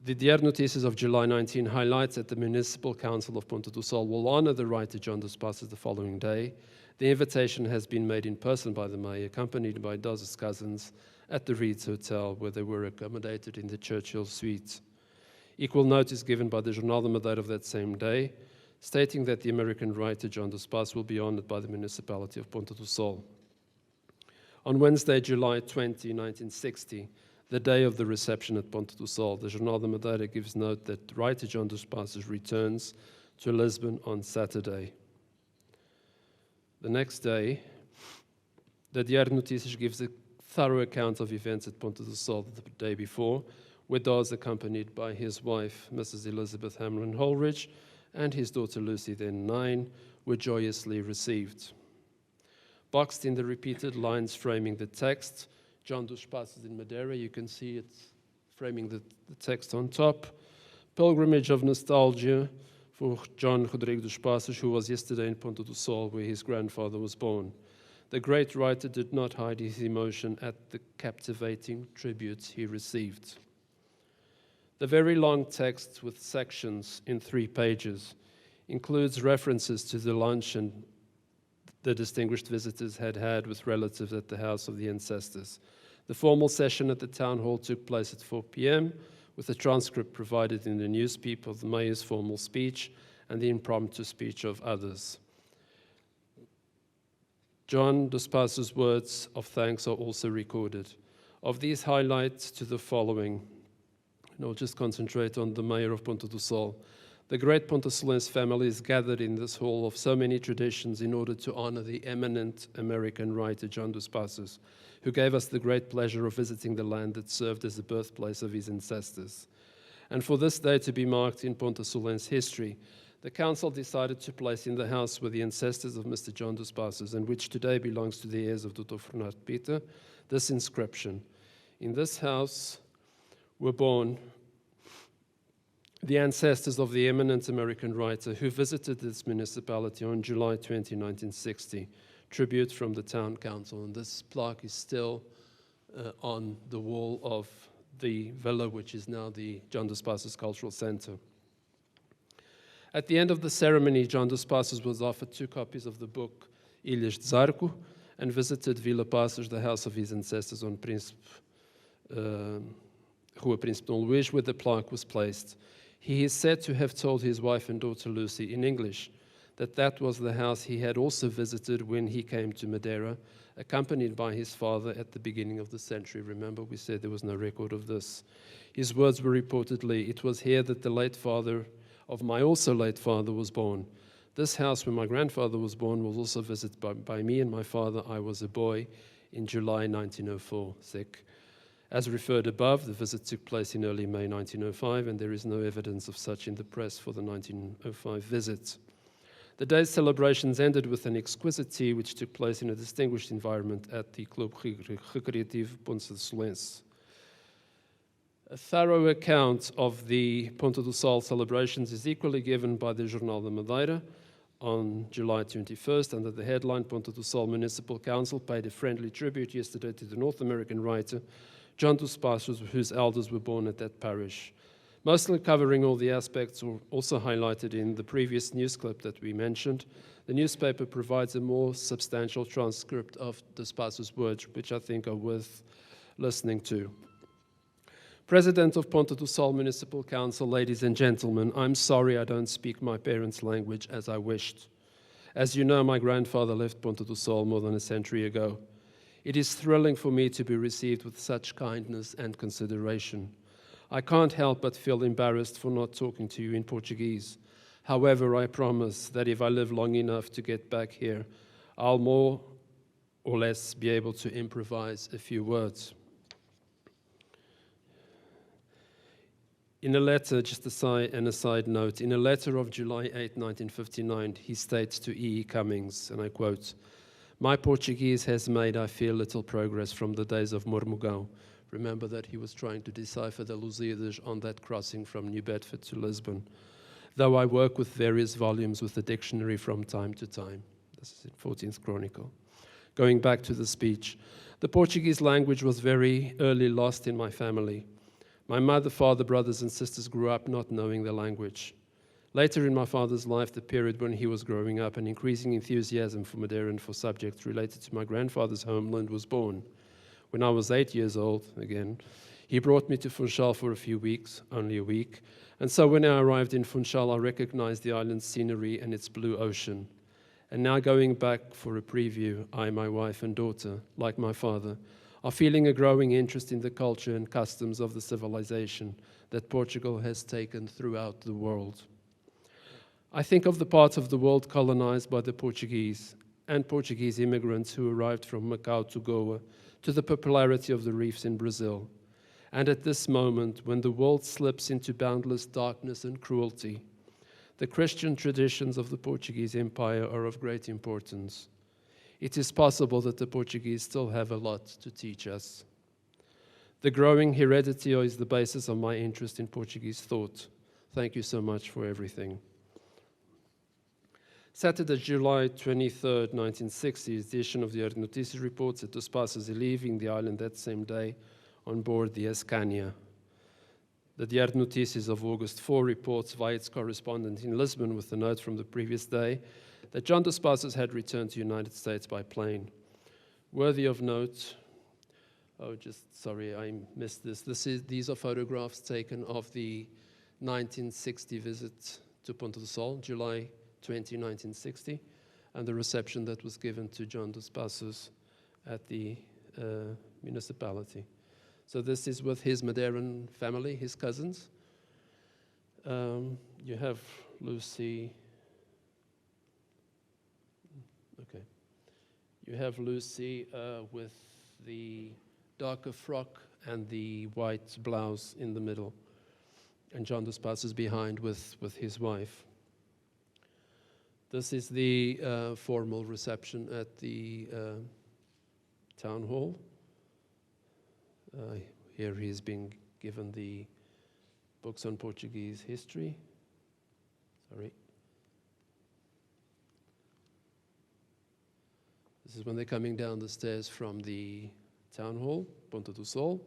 The Diário de Notícias of July 19 highlights that the Municipal Council of Ponta do Sol will honor the writer John Dos Passos the following day. The invitation has been made in person by the mayor, accompanied by Dos's cousins, at the Reeds Hotel, where they were accommodated in the Churchill suite. Equal note is given by the Jornal de Madeira of that same day, stating that the American writer John Dos Passos will be honored by the municipality of Ponta do Sol. On Wednesday, July 20, 1960, the day of the reception at Ponta do Sol, the Jornal de Madeira gives note that writer John Dos Passos returns to Lisbon on Saturday. The next day, the Diário de Notícias gives a thorough account of events at Ponta do Sol the day before, where Dos, accompanied by his wife, Mrs. Elizabeth Hamlin Holridge, and his daughter Lucy, then 9, were joyously received. Boxed in the repeated lines framing the text, John Dos Passos in Madeira, you can see it framing the text on top. Pilgrimage of nostalgia for John Rodrigo dos Passos, who was yesterday in Ponta do Sol, where his grandfather was born. The great writer did not hide his emotion at the captivating tributes he received. The very long text, with sections in 3 pages, includes references to the luncheon the distinguished visitors had had with relatives at the house of the ancestors. The formal session at the town hall took place at 4 p.m., with a transcript provided in the newspaper of the mayor's formal speech and the impromptu speech of others. John Dos Passos' words of thanks are also recorded. Of these highlights to the following, and I'll just concentrate on the mayor of Ponta do Sol. The great Pontosolense family is gathered in this hall of so many traditions in order to honor the eminent American writer John Dos Passos, who gave us the great pleasure of visiting the land that served as the birthplace of his ancestors. And for this day to be marked in Pontosolense history, the council decided to place in the house where the ancestors of Mr. John Dos Passos, and which today belongs to the heirs of Dr. Bernardo Peter, this inscription: "In this house were born the ancestors of the eminent American writer who visited this municipality on July 20, 1960. Tribute from the town council." And this plaque is still on the wall of the villa, which is now the John Dos Passos Cultural Center. At the end of the ceremony, John Dos Passos was offered 2 copies of the book Ilhas de Zarco and visited Vila Passos, the house of his ancestors on Rua Príncipe Dom Luís, where the plaque was placed. He is said to have told his wife and daughter Lucy in English that that was the house he had also visited when he came to Madeira, accompanied by his father at the beginning of the century. Remember, we said there was no record of this. His words were reportedly, "It was here that the late father of my also late father was born. This house where my grandfather was born was also visited by me and my father. I was a boy in July 1904, Sec." As referred above, the visit took place in early May 1905, and there is no evidence of such in the press for the 1905 visit. The day's celebrations ended with an exquisite tea which took place in a distinguished environment at the Club Recreativo Pontosolense. A thorough account of the Ponta do Sol celebrations is equally given by the Jornal de Madeira on July 21st under the headline "Ponta do Sol Municipal Council paid a friendly tribute yesterday to the North American writer John Dos Passos, whose elders were born at that parish." Mostly covering all the aspects also highlighted in the previous news clip that we mentioned, the newspaper provides a more substantial transcript of Dos Passos' words, which I think are worth listening to. "President of Ponta do Sol Municipal Council, ladies and gentlemen, I'm sorry I don't speak my parents' language as I wished. As you know, my grandfather left Ponta do Sol more than a century ago. It is thrilling for me to be received with such kindness and consideration. I can't help but feel embarrassed for not talking to you in Portuguese. However, I promise that if I live long enough to get back here, I'll more or less be able to improvise a few words." In a letter, just an aside note, in a letter of July 8, 1959, he states to E. Cummings, and I quote, "My Portuguese has made, I fear, little progress from the days of Mormugão." Remember that he was trying to decipher the Lusíadas on that crossing from New Bedford to Lisbon. "Though I work with various volumes with the dictionary from time to time." This is in 14th Chronicle. Going back to the speech, "The Portuguese language was very early lost in my family. My mother, father, brothers, and sisters grew up not knowing the language. Later in my father's life, the period when he was growing up, an increasing enthusiasm for Madeira and for subjects related to my grandfather's homeland was born. When I was 8 years old, again, he brought me to Funchal for a few weeks, only a week, and so when I arrived in Funchal, I recognized the island's scenery and its blue ocean. And now going back for a preview, I, my wife and daughter, like my father, are feeling a growing interest in the culture and customs of the civilization that Portugal has taken throughout the world. I think of the parts of the world colonized by the Portuguese and Portuguese immigrants who arrived from Macau to Goa, to the popularity of the reefs in Brazil. And at this moment, when the world slips into boundless darkness and cruelty, the Christian traditions of the Portuguese Empire are of great importance. It is possible that the Portuguese still have a lot to teach us. The growing heredity is the basis of my interest in Portuguese thought. Thank you so much for everything." Saturday, July 23rd, 1960, edition of the Humanities reports that Dos Passos is leaving the island that same day on board the Escania. The Diário de Notícias of August 4 reports via its correspondent in Lisbon with the note from the previous day that John Dos Passos had returned to the United States by plane. Worthy of note, I missed this. These are photographs taken of the 1960 visit to Ponta do Sol, July 20, 1960, and the reception that was given to John Dos Passos at the municipality. So this is with his Madeiran family, his cousins. You have Lucy. Okay. You have Lucy with the darker frock and the white blouse in the middle, and John Dos Passos behind with his wife. This is the formal reception at the town hall. Here he is being given the books on Portuguese history. Sorry. This is when they're coming down the stairs from the town hall, Ponta do Sol.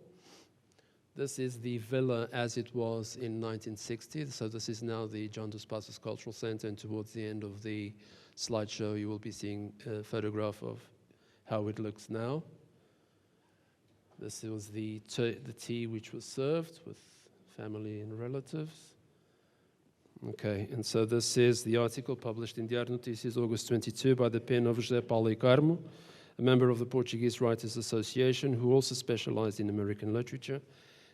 This is the villa as it was in 1960. So this is now the John Dos Passos Cultural Center, and towards the end of the slideshow you will be seeing a photograph of how it looks now. This was the tea which was served with family and relatives. Okay, and so this is the article published in Diário de Notícias, August 22, by the pen of José Paulo Carmo, a member of the Portuguese Writers Association, who also specialized in American literature,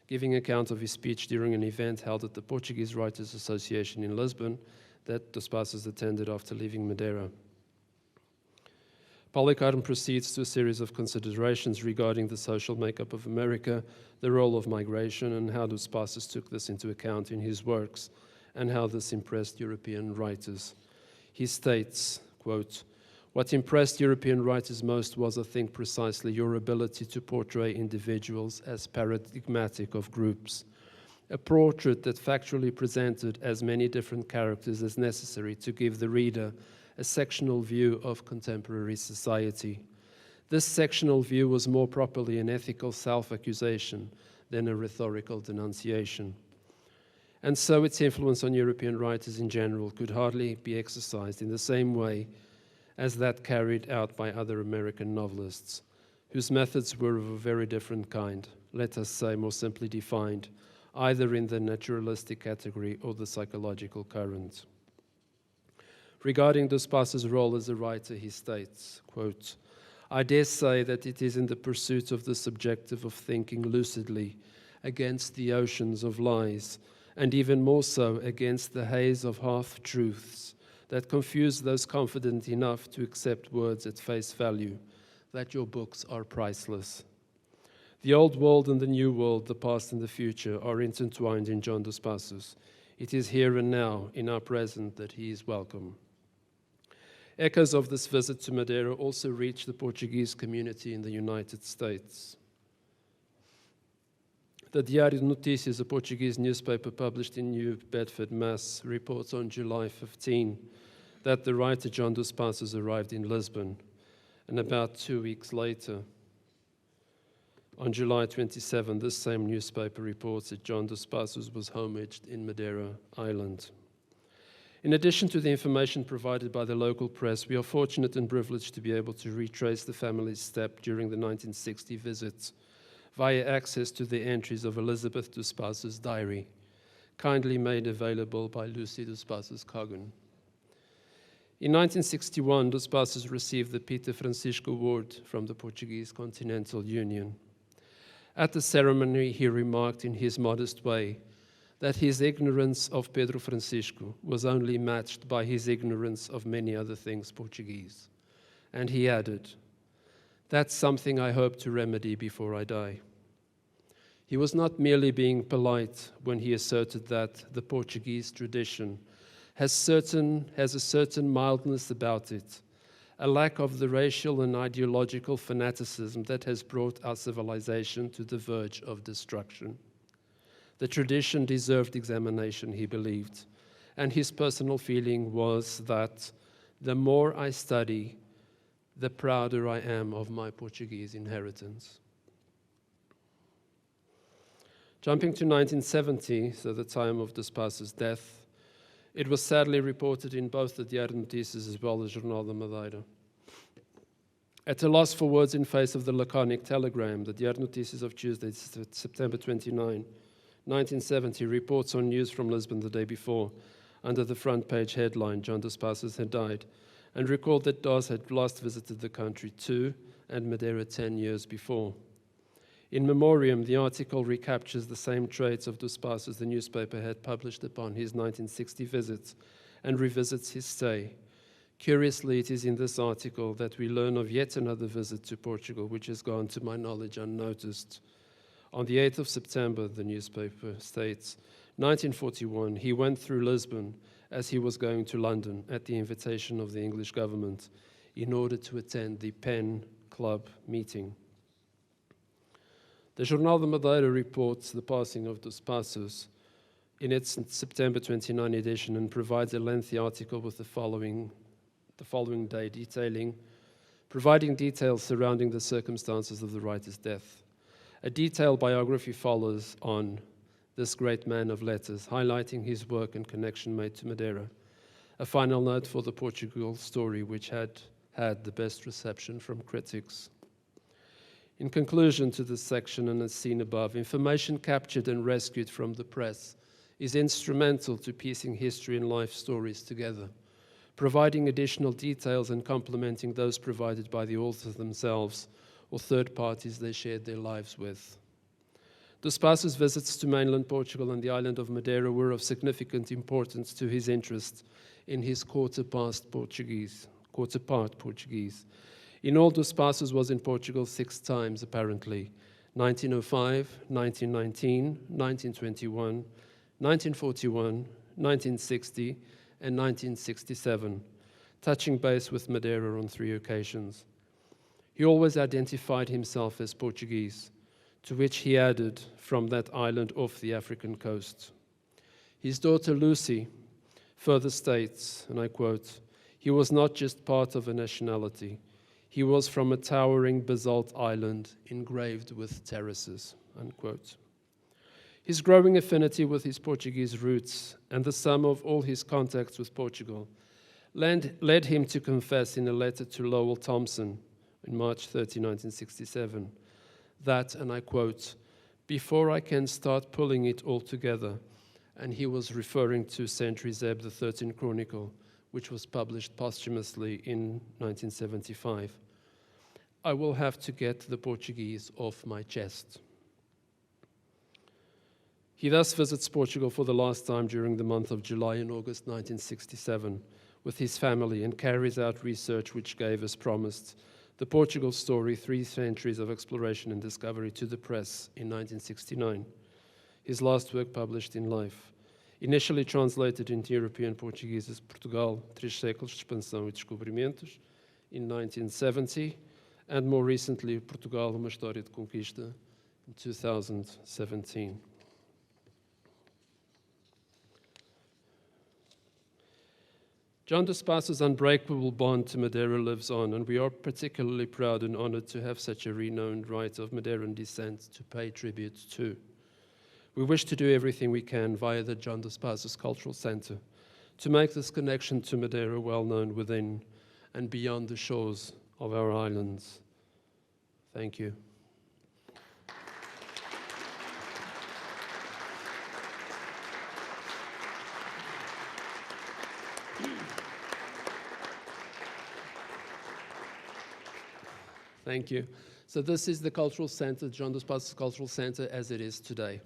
giving account of his speech during an event held at the Portuguese Writers Association in Lisbon that Dos Passos attended after leaving Madeira. Paulo Carmo proceeds to a series of considerations regarding the social makeup of America, the role of migration, and how Dos Passos took this into account in his works, and how this impressed European writers. He states, quote, "What impressed European writers most was, I think, precisely your ability to portray individuals as paradigmatic of groups, a portrait that factually presented as many different characters as necessary to give the reader a sectional view of contemporary society. This sectional view was more properly an ethical self-accusation than a rhetorical denunciation. And so its influence on European writers in general could hardly be exercised in the same way as that carried out by other American novelists, whose methods were of a very different kind, let us say more simply defined, either in the naturalistic category or the psychological current." Regarding Dos Passos' role as a writer, he states, quote, "I dare say that it is in the pursuit of the subjective of thinking lucidly against the oceans of lies, and even more so against the haze of half-truths that confuse those confident enough to accept words at face value, that your books are priceless. The old world and the new world, the past and the future, are intertwined in John Dos Passos. It is here and now, in our present, that he is welcome." Echoes of this visit to Madeira also reached the Portuguese community in the United States. The Diário de Notícias, a Portuguese newspaper published in New Bedford, Mass., reports on July 15 that the writer John Dos Passos arrived in Lisbon, and about 2 weeks later, on July 27, this same newspaper reports that John Dos Passos was homaged in Madeira Island. In addition to the information provided by the local press, we are fortunate and privileged to be able to retrace the family's step during the 1960 visit via access to the entries of Elizabeth Dos Passos' diary, kindly made available by Lucy Dos Passos Cogan. In 1961, Dos Passos received the Peter Francisco Award from the Portuguese Continental Union. At the ceremony, he remarked in his modest way that his ignorance of Pedro Francisco was only matched by his ignorance of many other things Portuguese. And he added, "That's something I hope to remedy before I die." He was not merely being polite when he asserted that the Portuguese tradition has a certain mildness about it, a lack of the racial and ideological fanaticism that has brought our civilization to the verge of destruction. The tradition deserved examination, he believed, and his personal feeling was that the more I study, the prouder I am of my Portuguese inheritance. Jumping to 1970, so the time of Dos Passos' death, it was sadly reported in both the Diário de Notícias as well as Jornal de Madeira. At a loss for words in face of the laconic telegram, the Diário de Notícias of Tuesday, September 29, 1970, reports on news from Lisbon the day before, under the front page headline, John Dos Passos had died, and recalled that Dos had last visited the country 2 and Madeira 10 years before. In memoriam, the article recaptures the same traits of Dos Passos the newspaper had published upon his 1960 visit and revisits his stay. Curiously, it is in this article that we learn of yet another visit to Portugal, which has gone, to my knowledge, unnoticed. On the 8th of September, the newspaper states, 1941, he went through Lisbon as he was going to London at the invitation of the English government in order to attend the Pen Club meeting. The Jornal de Madeira reports the passing of Dos Passos in its September 29 edition and provides a lengthy article with the following day providing details surrounding the circumstances of the writer's death. A detailed biography follows on this great man of letters, highlighting his work and connection made to Madeira. A final note for the Portugal Story, which had the best reception from critics. In conclusion to this section and as seen above, information captured and rescued from the press is instrumental to piecing history and life stories together, providing additional details and complementing those provided by the authors themselves or third parties they shared their lives with. Dos Passos' visits to mainland Portugal and the island of Madeira were of significant importance to his interest in his counterpart Portuguese. In all, Dos Passos was in Portugal 6 times, apparently: 1905, 1919, 1921, 1941, 1960, and 1967, touching base with Madeira on 3 occasions. He always identified himself as Portuguese, to which he added from that island off the African coast. His daughter Lucy further states, and I quote, "He was not just part of a nationality. He was from a towering basalt island engraved with terraces," unquote. His growing affinity with his Portuguese roots and the sum of all his contacts with Portugal led him to confess in a letter to Lowell Thompson in March 30, 1967, that, and I quote, "Before I can start pulling it all together," and he was referring to Century Zeb, the 13th Chronicle, which was published posthumously in 1975, "I will have to get the Portuguese off my chest." He thus visits Portugal for the last time during the month of July and August 1967 with his family and carries out research which gave, as promised, the Portugal Story, 3 centuries of exploration and discovery to the press in 1969, his last work published in Life. Initially translated into European Portuguese as Portugal, 3 séculos de expansão e descobrimentos in 1970, and more recently, Portugal, uma história de conquista in 2017. John Dos Passos' unbreakable bond to Madeira lives on, and we are particularly proud and honored to have such a renowned writer of Madeiran descent to pay tribute to. We wish to do everything we can via the John Dos Passos Cultural Center to make this connection to Madeira well known within and beyond the shores of our islands. Thank you. Thank you. So this is the Cultural Center, John Dos Passos Cultural Center, as it is today.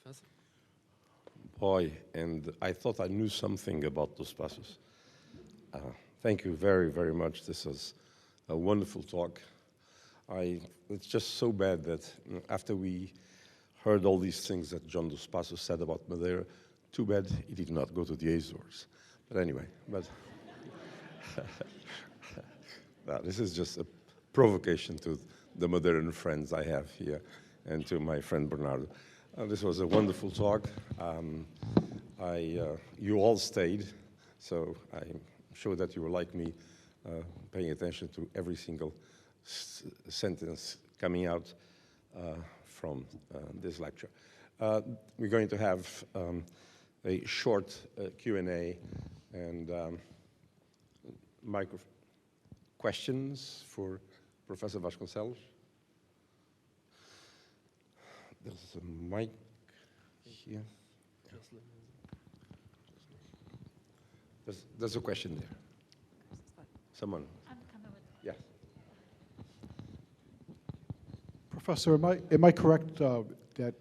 Professor? Boy, and I thought I knew something about Dos Passos. Thank you very, very much. This was a wonderful talk. It's just so bad that after we heard all these things that John Dos Passos said about Madeira, too bad he did not go to the Azores. But anyway, this is just a provocation to the Madeiran friends I have here and to my friend Bernardo. This was a wonderful talk. You all stayed, so I'm sure that you were like me, paying attention to every single sentence coming out from this lecture. We're going to have a short Q&A and microphone. Questions for Professor Vasconcelos? There's a mic here. There's a question there. Someone? I'm coming with Yeah. Professor, am I correct that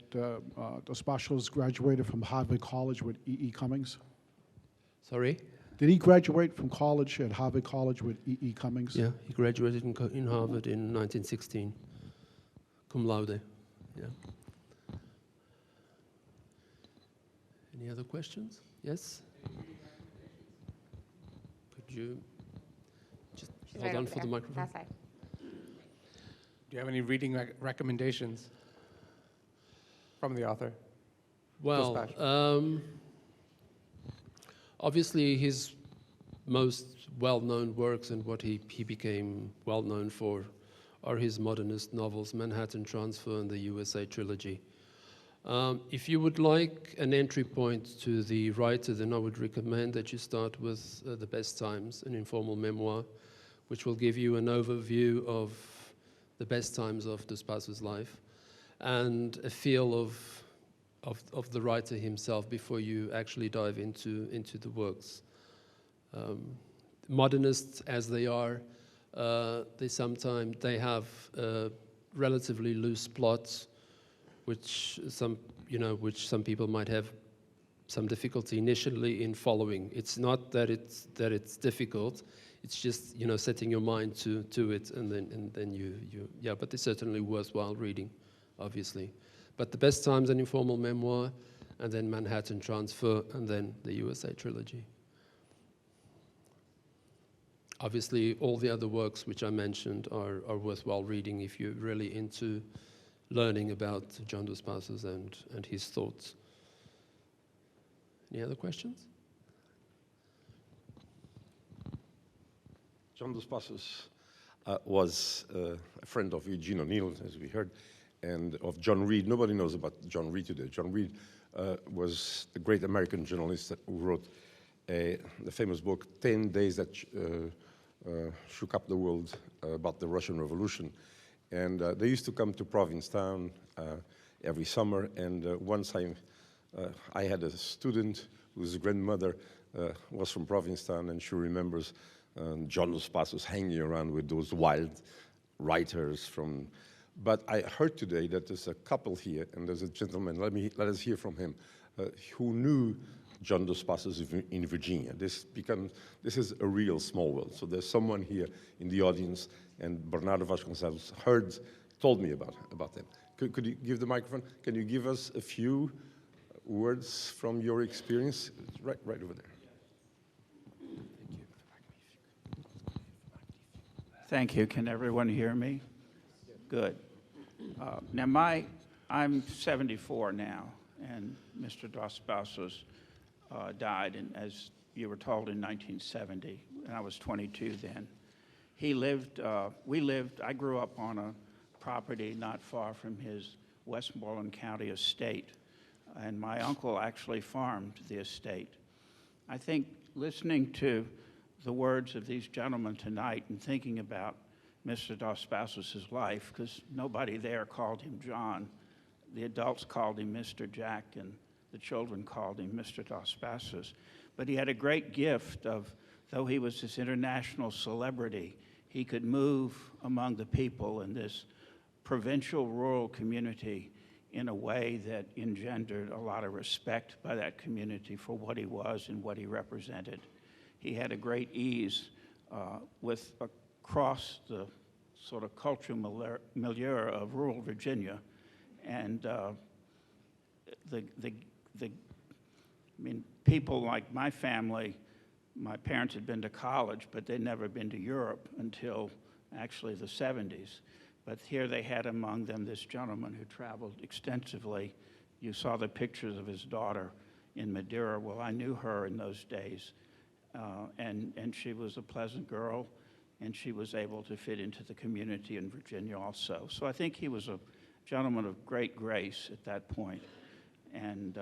Dos Passos graduated from Harvard College with E.E. Cummings? Sorry? Did he graduate from college at Harvard College with E.E. Cummings? Yeah, he graduated in Harvard in 1916, cum laude. Yeah. Any other questions? Yes? Could you just hold on for the microphone? That side. Do you have any reading recommendations from the author? Well, obviously his most well-known works and what he became well-known for are his modernist novels, Manhattan Transfer and the USA Trilogy. If you would like an entry point to the writer, then I would recommend that you start with The Best Times, an informal memoir, which will give you an overview of the best times of Dos Passos' life and a feel of the writer himself before you actually dive into the works. Modernists as they are, they have relatively loose plots, which some people might have some difficulty initially in following. It's not that it's difficult. It's just setting your mind to it, and then you but it's certainly worthwhile reading, obviously. But The Best Times, an informal memoir, and then Manhattan Transfer, and then the USA Trilogy. Obviously, all the other works which I mentioned are worthwhile reading if you're really into learning about John Dos Passos and his thoughts. Any other questions? John Dos Passos was a friend of Eugene O'Neill, as we heard, and of John Reed. Nobody knows about John Reed today. John Reed was a great American journalist who wrote the famous book, 10 Days That Shook Up the World, about the Russian Revolution. And they used to come to Provincetown every summer, and once I had a student whose grandmother was from Provincetown, and she remembers John Dos Passos hanging around with those wild writers from. But I heard today that there's a couple here, and there's a gentleman. Let us hear from him, who knew John Dos Passos in Virginia. This is a real small world. So there's someone here in the audience, and Bernardo de Vasconcelos told me about them. Could you give the microphone? Can you give us a few words from your experience? It's right over there. Thank you. Can everyone hear me? Good. Now, I'm 74 now, and Mr. Dos Passos died, as you were told, in 1970, and I was 22 then. I grew up on a property not far from his Westmoreland County estate, and my uncle actually farmed the estate. I think listening to the words of these gentlemen tonight and thinking about Mr. Dos Passos' life, because nobody there called him John. The adults called him Mr. Jack, and the children called him Mr. Dos Passos. But he had a great gift of, though he was this international celebrity, he could move among the people in this provincial rural community in a way that engendered a lot of respect by that community for what he was and what he represented. He had a great ease across the sort of cultural milieu of rural Virginia, and people like my family, my parents had been to college, but they'd never been to Europe until actually the 70s. But here they had among them this gentleman who traveled extensively. You saw the pictures of his daughter in Madeira. Well, I knew her in those days. And she was a pleasant girl, and she was able to fit into the community in Virginia also. So I think he was a gentleman of great grace at that point. And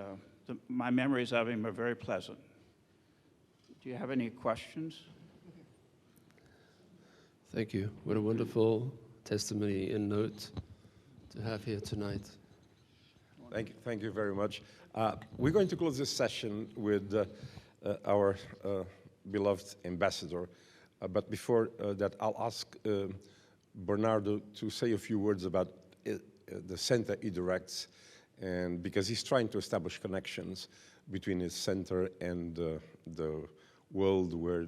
my memories of him are very pleasant. Do you have any questions? Thank you. What a wonderful testimony and note to have here tonight. Thank you very much. We're going to close this session with our beloved ambassador. But before that, I'll ask Bernardo to say a few words about the center he directs, and because he's trying to establish connections between his center and the world where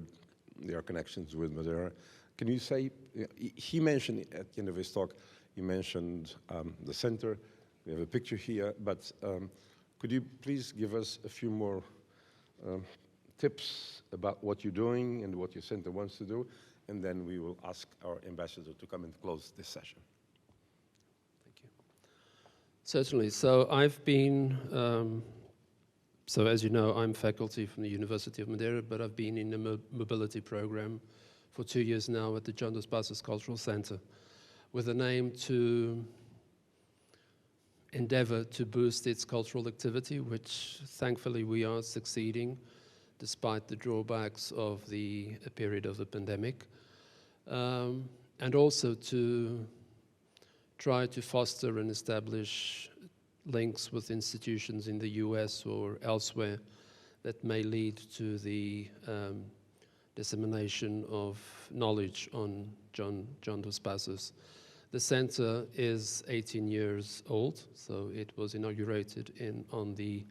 there are connections with Madeira. Can you say, he mentioned at the end of his talk, he mentioned the center. We have a picture here, but could you please give us a few more tips about what you're doing and what your center wants to do, and then we will ask our ambassador to come and close this session. Thank you. Certainly. So I've been, so as you know, I'm faculty from the University of Madeira, but I've been in the mobility program for 2 years now at the John Dos Passos Cultural Center, with an aim to endeavor to boost its cultural activity, which thankfully we are succeeding despite the drawbacks of the period of the pandemic, and also to try to foster and establish links with institutions in the US or elsewhere that may lead to the dissemination of knowledge on John Dos Passos. The center is 18 years old, so it was inaugurated on the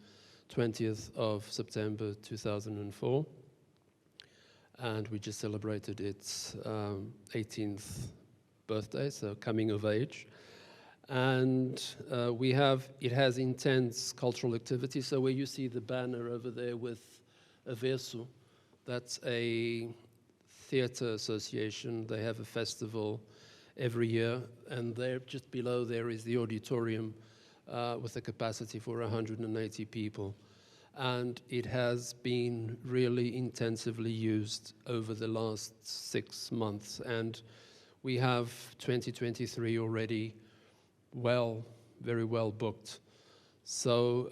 20th of September 2004, and we just celebrated its 18th birthday, so coming of age. And it has intense cultural activity. So where you see the banner over there with Avesso, that's a theater association. They have a festival every year, and there, just below there, is the auditorium with a capacity for 180 people. And it has been really intensively used over the last 6 months. And we have 2023 already very well booked. So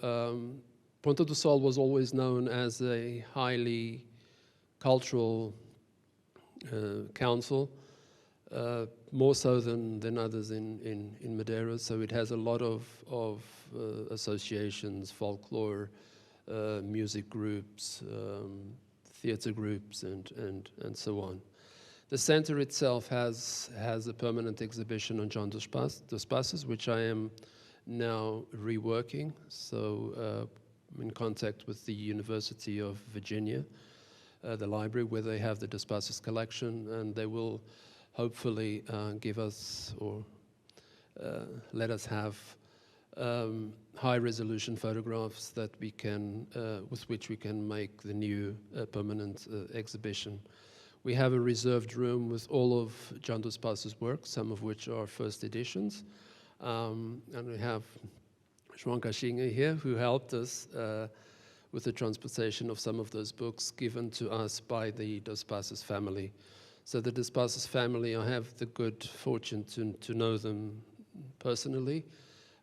Ponta do Sol was always known as a highly cultural council, more so than others in Madeira. So it has a lot of associations, folklore, music groups, theater groups, and so on. The center itself has a permanent exhibition on John Dos Passos, which I am now reworking. So I'm in contact with the University of Virginia, the library where they have the Dos Passos collection, and they will hopefully give us or let us have high-resolution photographs that we can, with which we can make the new permanent exhibition. We have a reserved room with all of John Dos Passos' works, some of which are first editions. And we have João Caixinha here, who helped us with the transportation of some of those books given to us by the Dos Passos family. So the Dos Passos family, I have the good fortune to know them personally,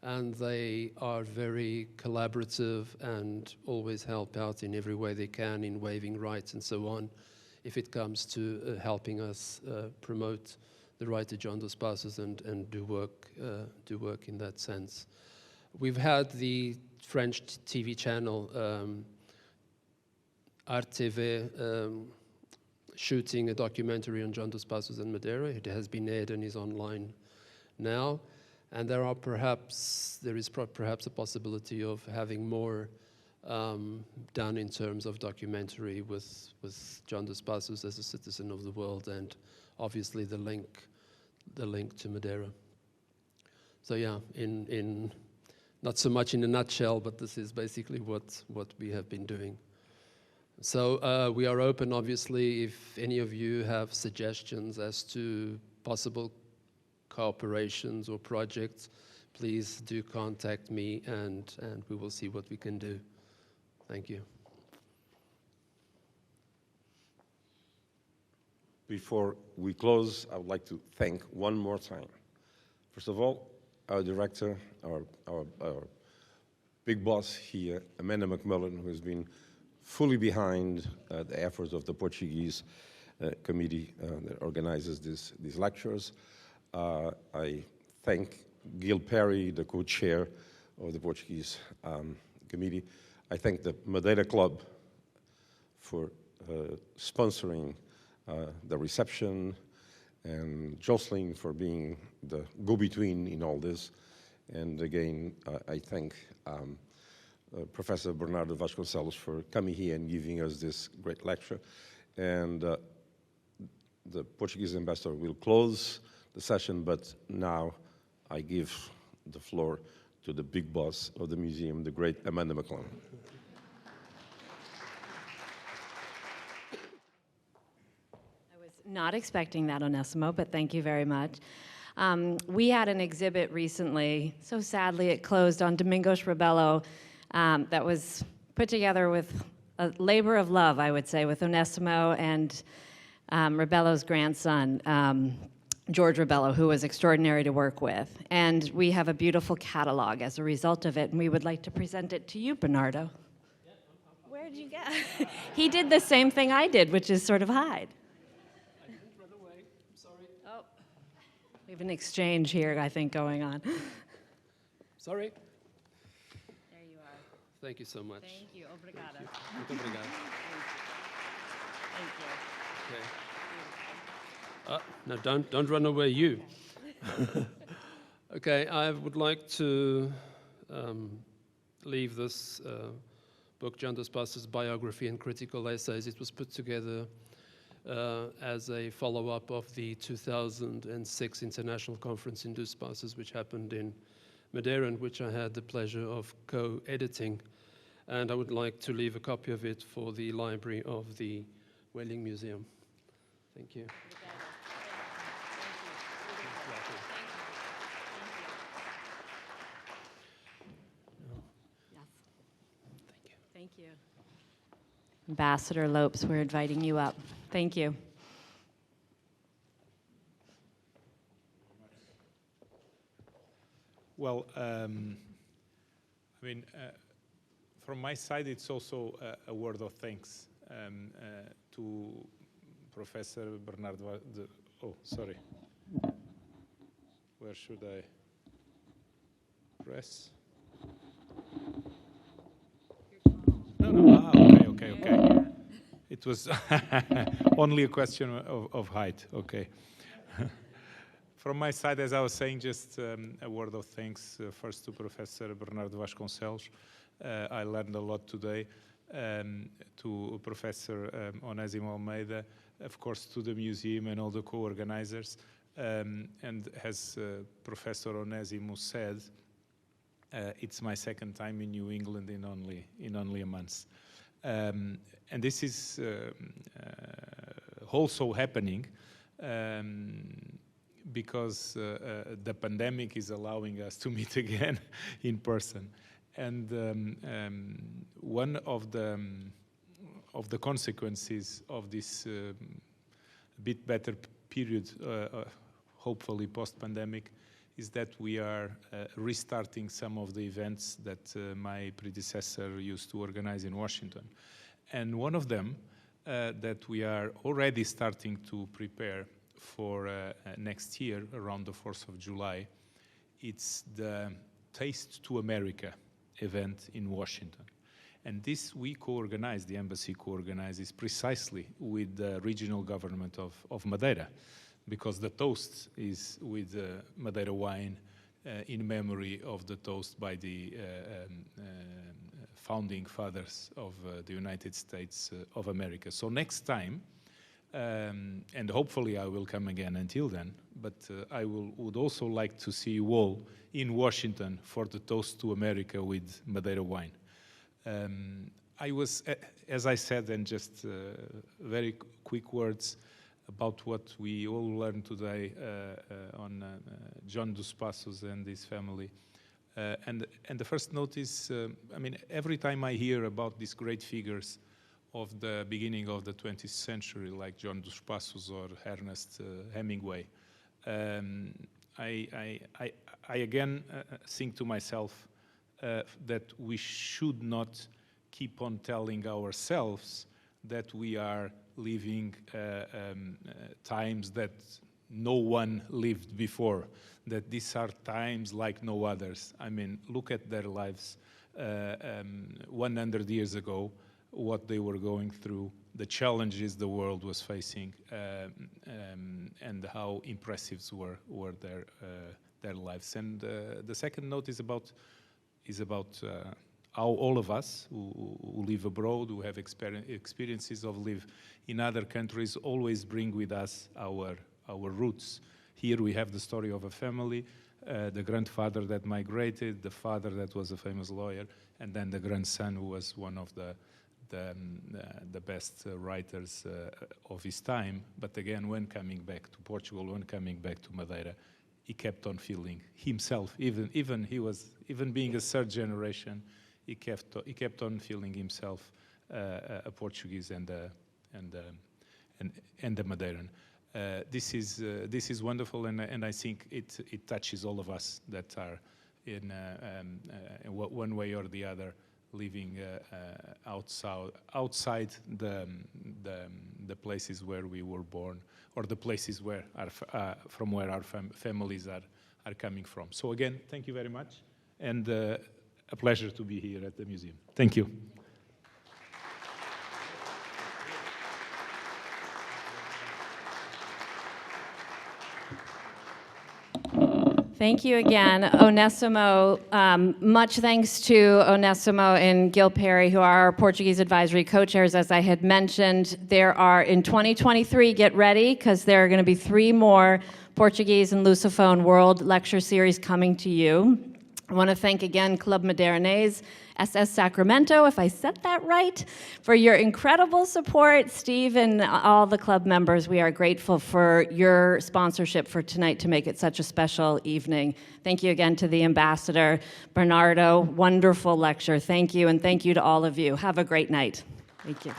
and they are very collaborative and always help out in every way they can in waiving rights and so on, if it comes to helping us promote the writer John Dos Passos and do work in that sense. We've had the French TV channel RTV shooting a documentary on John Dos Passos and Madeira. It has been aired and is online now, and there is perhaps a possibility of having more done in terms of documentary with John Dos Passos as a citizen of the world, and obviously the link to Madeira. So yeah, in not so much in a nutshell, but this is basically what we have been doing. So we are open, obviously, if any of you have suggestions as to possible cooperations or projects, please do contact me, and we will see what we can do. Thank you. Before we close, I would like to thank one more time. First of all, our director, our big boss here, Amanda McMillan, who has been fully behind the efforts of the Portuguese committee that organizes these lectures. I thank Gil Perry, the co-chair of the Portuguese committee. I thank the Madeira Club for sponsoring the reception, and Jocelyn for being the go-between in all this. And again, I thank Professor Bernardo de Vasconcelos for coming here and giving us this great lecture. And the Portuguese ambassador will close the session, but now I give the floor to the big boss of the museum, the great Amanda McClellan. I was not expecting that, Onésimo, but thank you very much. We had an exhibit recently, so sadly it closed, on Domingos Rebelo, that was put together with a labor of love, I would say, with Onésimo and Rebelo's grandson, George Rebelo, who was extraordinary to work with. And we have a beautiful catalog as a result of it, and we would like to present it to you, Bernardo. Where did you go? He did the same thing I did, which is sort of hide. I didn't run away. I'm sorry. Oh, we have an exchange here, I think, going on. Sorry. There you are. Thank you so much. Thank you. Obrigada. Muito obrigado. Thank you. Okay. No, don't run away, you. Okay, I would like to leave this book, John Dos Passos' Biography and Critical Essays. It was put together as a follow-up of the 2006 International Conference in Dos Passos, which happened in Madeira, and which I had the pleasure of co-editing. And I would like to leave a copy of it for the library of the Whaling Museum. Thank you. Thank you. Ambassador Lopes, we're inviting you up. Thank you. Well, from my side, it's also a word of thanks to Professor Bernardo. Oh, sorry. Where should I press? No. Okay. It was only a question of height. Okay. From my side, as I was saying, just a word of thanks first to Professor Bernardo de Vasconcelos. I learned a lot today. To Professor Onésimo Almeida, of course, to the museum and all the co-organizers. And as Professor Onésimo said, it's my second time in New England in only a month. And this is also happening because the pandemic is allowing us to meet again in person. And one of the consequences of this bit better period, hopefully post-pandemic, is that we are restarting some of the events that my predecessor used to organize in Washington. And one of them that we are already starting to prepare for next year, around the 4th of July, it's the Taste to America event in Washington. And this we co-organize, the embassy co-organizes precisely with the regional government of Madeira, because the toast is with Madeira wine in memory of the toast by the founding fathers of the United States of America. So next time, and hopefully I will come again until then, but I would also like to see you all in Washington for the Toast to America with Madeira wine. I was, as I said, and just very quick words about what we all learned today on John Dos Passos and his family. And the first note is, every time I hear about these great figures of the beginning of the 20th century, like John Dos Passos or Ernest Hemingway, I again think to myself that we should not keep on telling ourselves that we are living times that no one lived before, that these are times like no others. Look at their lives 100 years ago, what they were going through, the challenges the world was facing, and how impressive were their lives. And the second note is about how all of us who live abroad, who have experiences of live in other countries, always bring with us our roots. Here we have the story of a family, the grandfather that migrated, the father that was a famous lawyer, and then the grandson who was one of the best writers of his time. But again, when coming back to Portugal, when coming back to Madeira, he kept on feeling himself, even being a third generation, he kept on feeling himself a Portuguese and a Madeiran. This is wonderful, and I think it touches all of us that are in one way or the other living outside the places where we were born, or the places where from where our families are coming from. So again, thank you very much, and a pleasure to be here at the museum. Thank you. Thank you again, Onésimo. Much thanks to Onésimo and Gil Perry, who are our Portuguese Advisory co-chairs. As I had mentioned, there are, in 2023, get ready, because there are going to be 3 more Portuguese and Lusophone World Lecture Series coming to you. I want to thank again Club Madeiranês, SS Sacramento, if I said that right, for your incredible support. Steve and all the club members, we are grateful for your sponsorship for tonight to make it such a special evening. Thank you again to the ambassador, Bernardo. Wonderful lecture. Thank you, and thank you to all of you. Have a great night. Thank you.